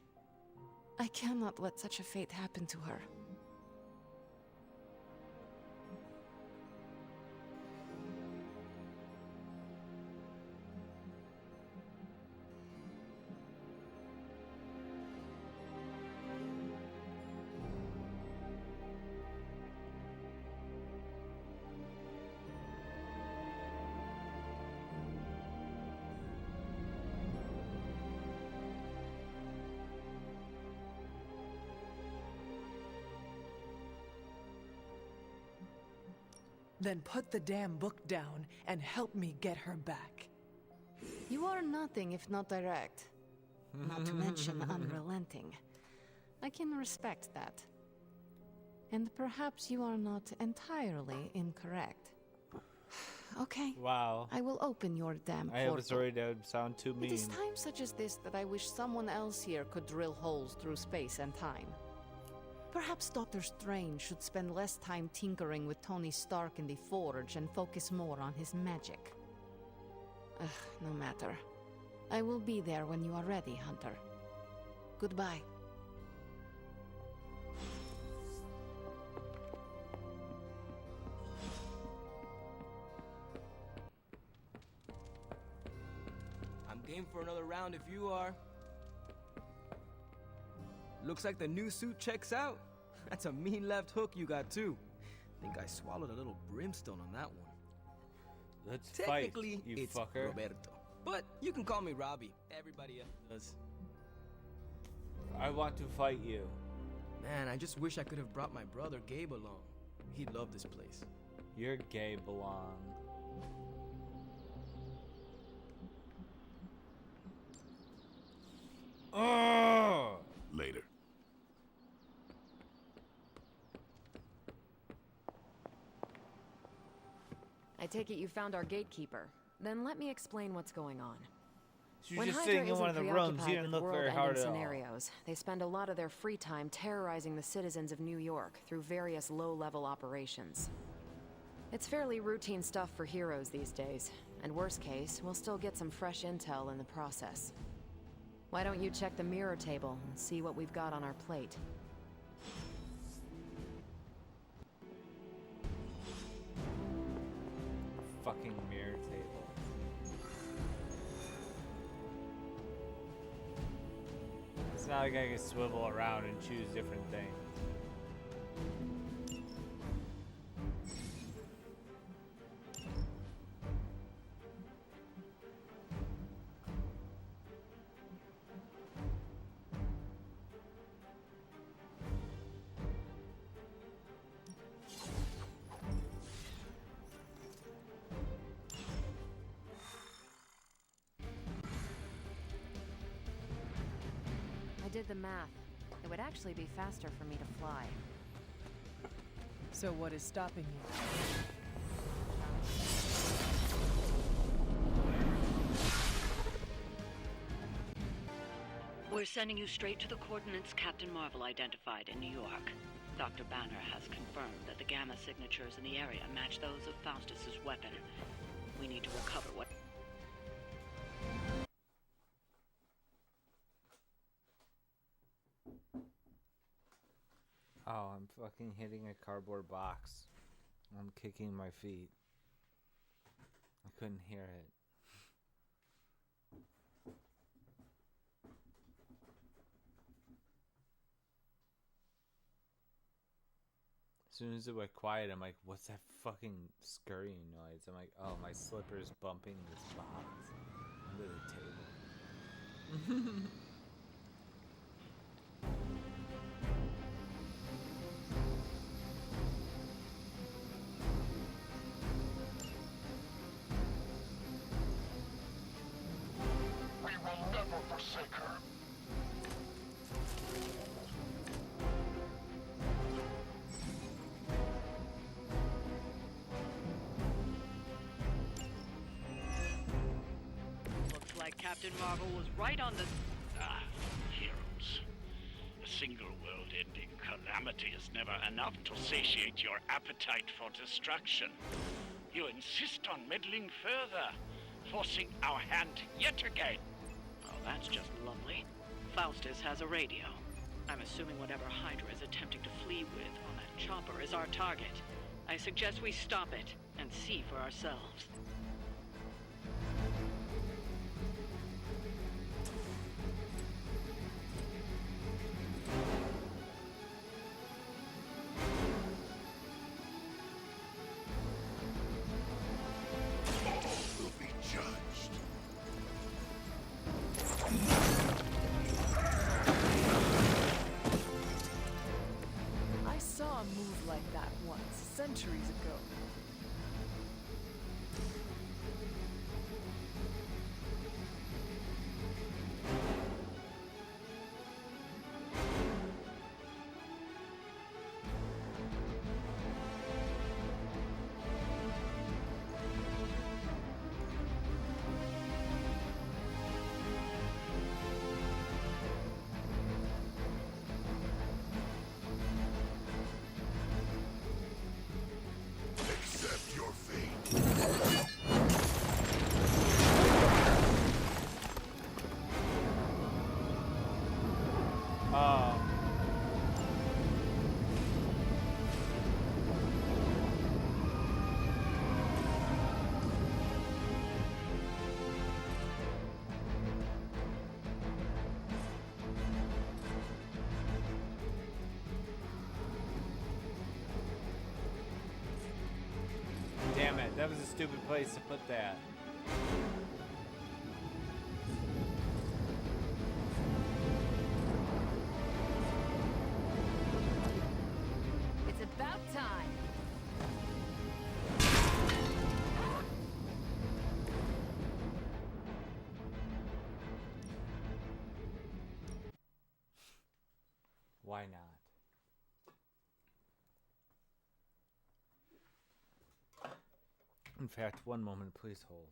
Speaker 6: I cannot let such a fate happen to her.
Speaker 4: Then put the damn book down and help me get her back.
Speaker 6: You are nothing if not direct. Not to mention unrelenting. I can respect that. And perhaps you are not entirely incorrect. Okay.
Speaker 2: Wow.
Speaker 6: I will open your damn portal.
Speaker 2: I hope it's already don't sound too mean.
Speaker 6: It is times such as this that I wish someone else here could drill holes through space and time. Perhaps Doctor Strange should spend less time tinkering with Tony Stark in the Forge and focus more on his magic. Ugh, no matter. I will be there when you are ready, Hunter. Goodbye.
Speaker 18: I'm game for another round if you are. Looks like the new suit checks out. That's a mean left hook you got too. Think I swallowed a little brimstone on that one.
Speaker 2: Let's
Speaker 18: Technically,
Speaker 2: fight, you
Speaker 18: it's
Speaker 2: fucker.
Speaker 18: Roberto. But you can call me Robbie. Everybody else does.
Speaker 2: I want to fight you.
Speaker 18: Man, I just wish I could have brought my brother Gabe along. He'd love this place.
Speaker 2: Your gay belong. Oh!
Speaker 5: Later.
Speaker 6: I take it you found our gatekeeper. Then let me explain what's going on.
Speaker 2: She's
Speaker 6: When
Speaker 2: just
Speaker 6: Hydra
Speaker 2: sitting in one of
Speaker 6: isn't
Speaker 2: the rooms. You
Speaker 6: preoccupied
Speaker 2: didn't
Speaker 6: with
Speaker 2: look very hard
Speaker 6: world-ending
Speaker 2: at all.
Speaker 6: scenarios, they spend a lot of their free time terrorizing the citizens of New York through various low-level operations. It's fairly routine stuff for heroes these days, and worst case, we'll still get some fresh intel in the process. Why don't you check the mirror table and see what we've got on our plate?
Speaker 2: Fucking mirror table. It's not like I can swivel around and choose different things.
Speaker 6: I did the math. It would actually be faster for me to fly.
Speaker 4: So what is stopping you?
Speaker 19: We're sending you straight to the coordinates Captain Marvel identified in New York. Dr. Banner has confirmed that the gamma signatures in the area match those of Faustus's weapon. We need to recover what...
Speaker 2: Oh, I'm fucking hitting a cardboard box. I'm kicking my feet. I couldn't hear it. As soon as it went quiet, I'm like, what's that fucking scurrying noise? I'm like, oh, my slipper's bumping this box under the table.
Speaker 3: We will never forsake her.
Speaker 19: Looks like Captain Marvel was right on the...
Speaker 20: Ah, heroes. A single world-ending calamity is never enough to satiate your appetite for destruction. You insist on meddling further, forcing our hand yet again.
Speaker 19: Oh, that's just lovely. Faustus has a radio. I'm assuming whatever Hydra is attempting to flee with on that chopper is our target. I suggest we stop it and see for ourselves.
Speaker 5: Will be judged.
Speaker 4: I saw a move like that once, centuries ago.
Speaker 5: Accept your fate.
Speaker 2: Oh. Damn it, that was a stupid place to put that.
Speaker 6: It's about time.
Speaker 2: Why not? In fact, one moment, please hold.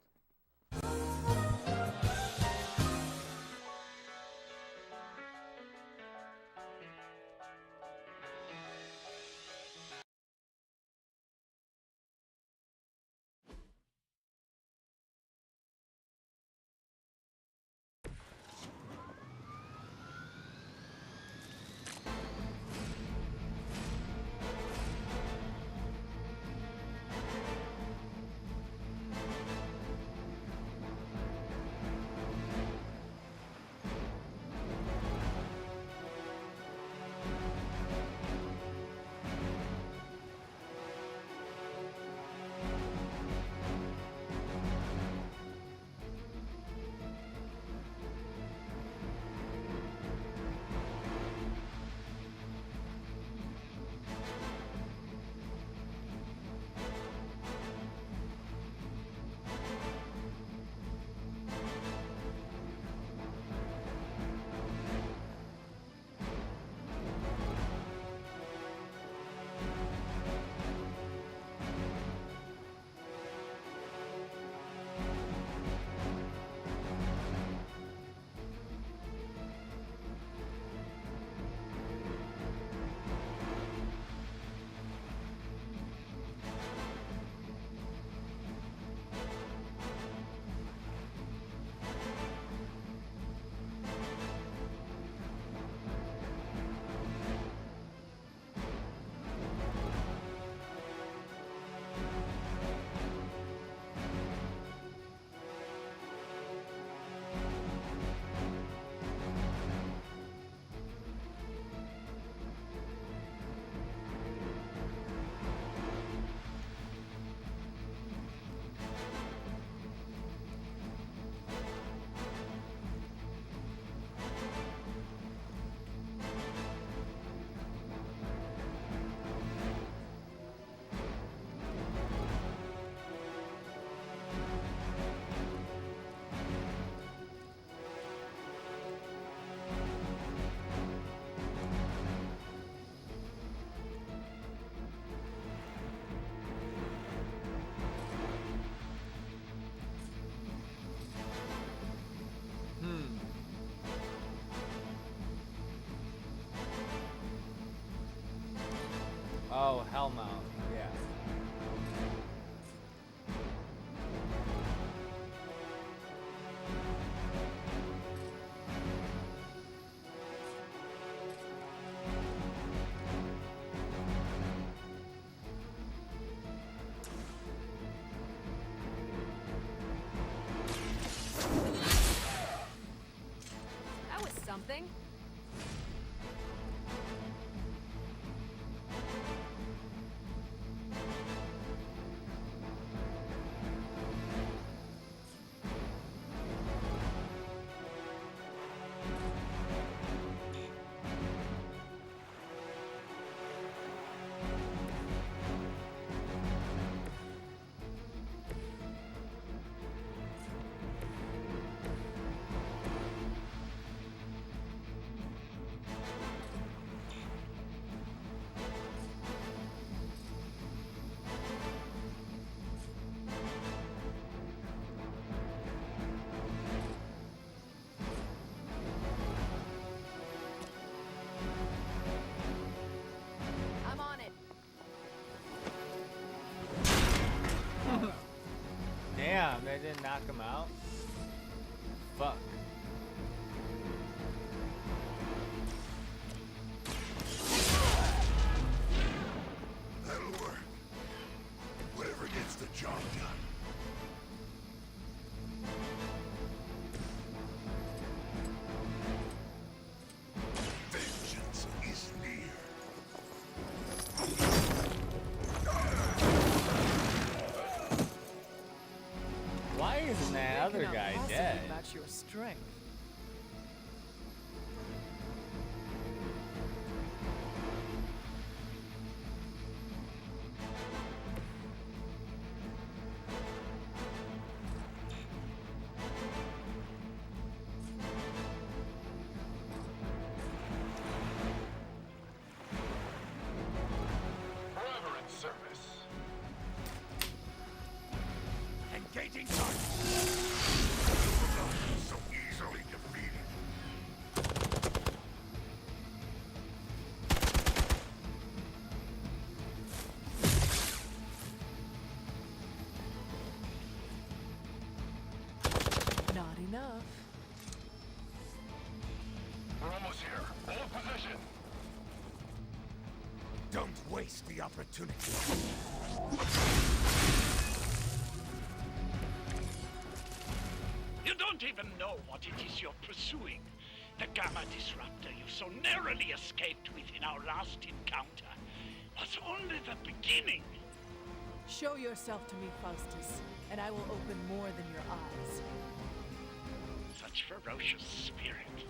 Speaker 2: Damn, they didn't knock him out? Fuck.
Speaker 3: That'll work. Whatever gets the job done. Vengeance is near.
Speaker 2: Why isn't that other
Speaker 4: Cannot
Speaker 2: guy
Speaker 4: possibly
Speaker 2: dead?
Speaker 4: match your strength.
Speaker 3: Forever in service.
Speaker 20: Engaging target.
Speaker 3: Not so easily defeated.
Speaker 4: Not enough.
Speaker 3: We're almost here. Hold position.
Speaker 20: Don't waste the opportunity. You don't even know what it is you're pursuing. The Gamma Disruptor you so narrowly escaped with in our last encounter was only the beginning.
Speaker 4: Show yourself to me, Faustus, and I will open more than your eyes.
Speaker 20: Such ferocious spirit.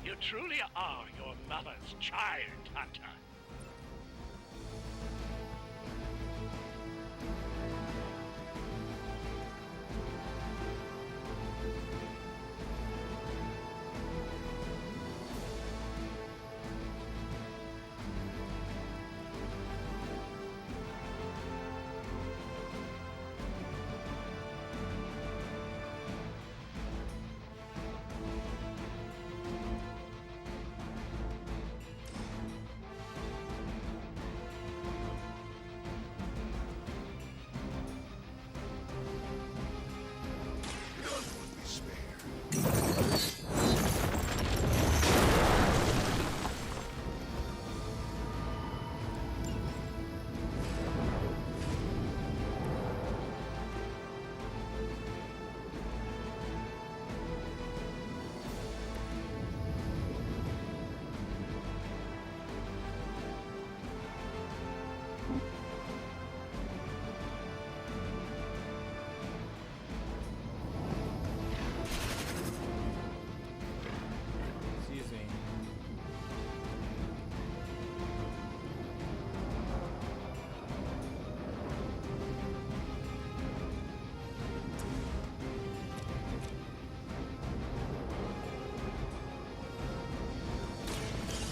Speaker 20: You truly are your mother's child, Hunter.
Speaker 2: Excuse me.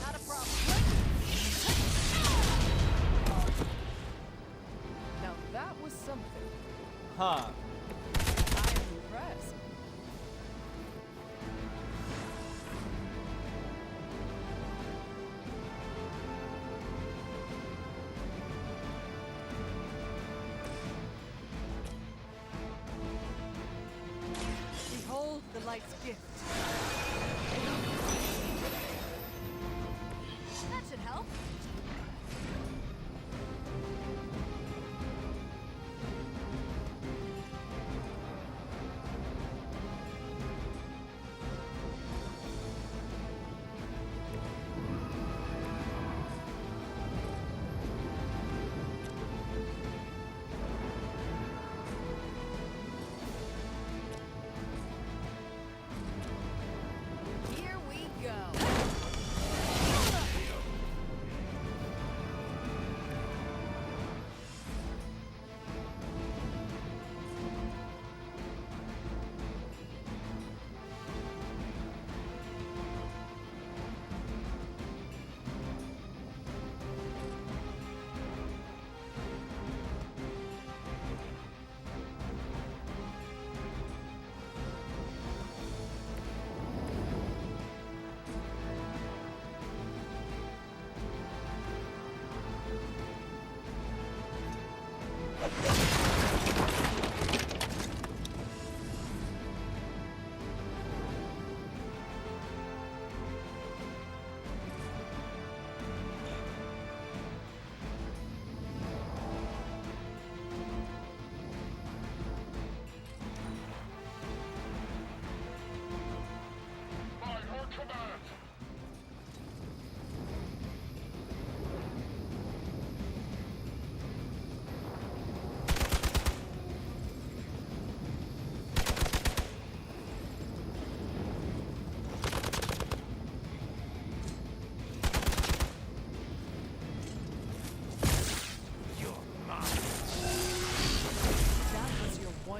Speaker 4: Not a problem. Now that was something.
Speaker 2: Huh.
Speaker 4: I am impressed. Behold the light's gift.
Speaker 15: That should help.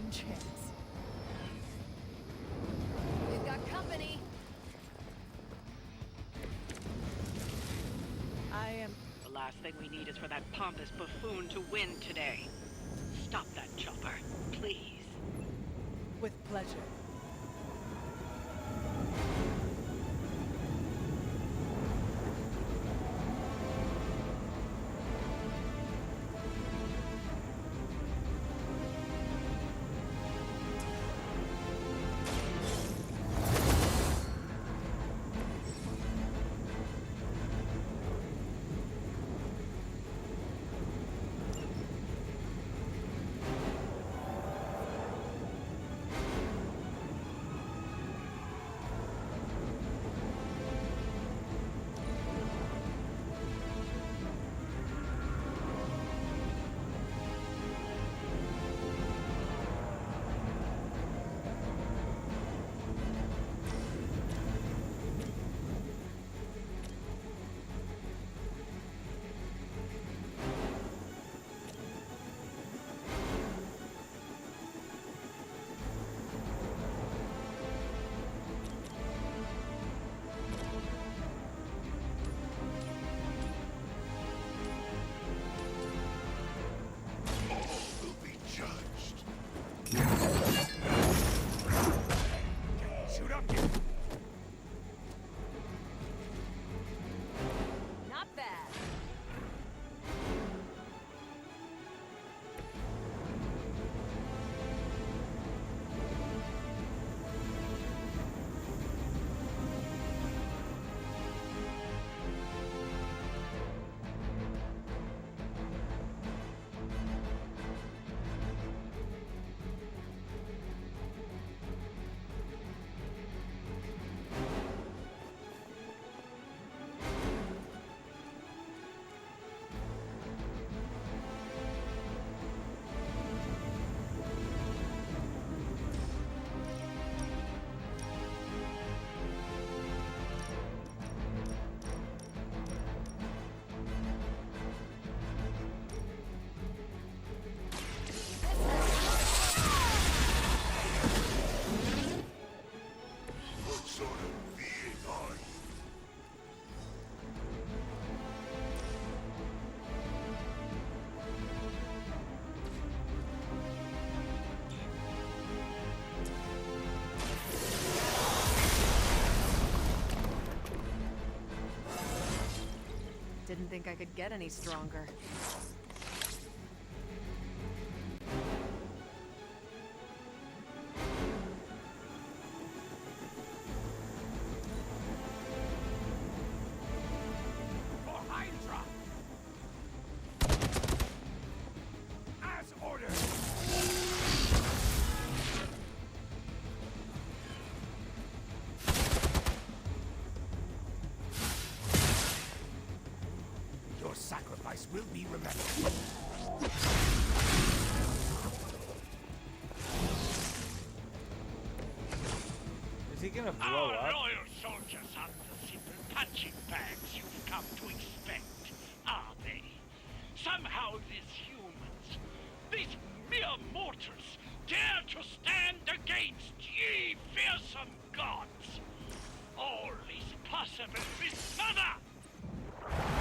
Speaker 4: one chance.
Speaker 15: We've got company.
Speaker 4: I am...
Speaker 19: The last thing we need is for that pompous buffoon to win today. Stop that chopper, please.
Speaker 4: With pleasure.
Speaker 15: Not bad.
Speaker 3: What sort of being are you?
Speaker 4: Didn't think I could get any stronger.
Speaker 3: For Hydra! As ordered! Your sacrifice will be remembered.
Speaker 2: Is he gonna blow
Speaker 20: Our
Speaker 2: up?
Speaker 20: loyal soldiers aren't the simple punching bags you've come to expect, are they? Somehow these humans, these mere mortals, dare to stand against ye fearsome gods. All is possible with Mother!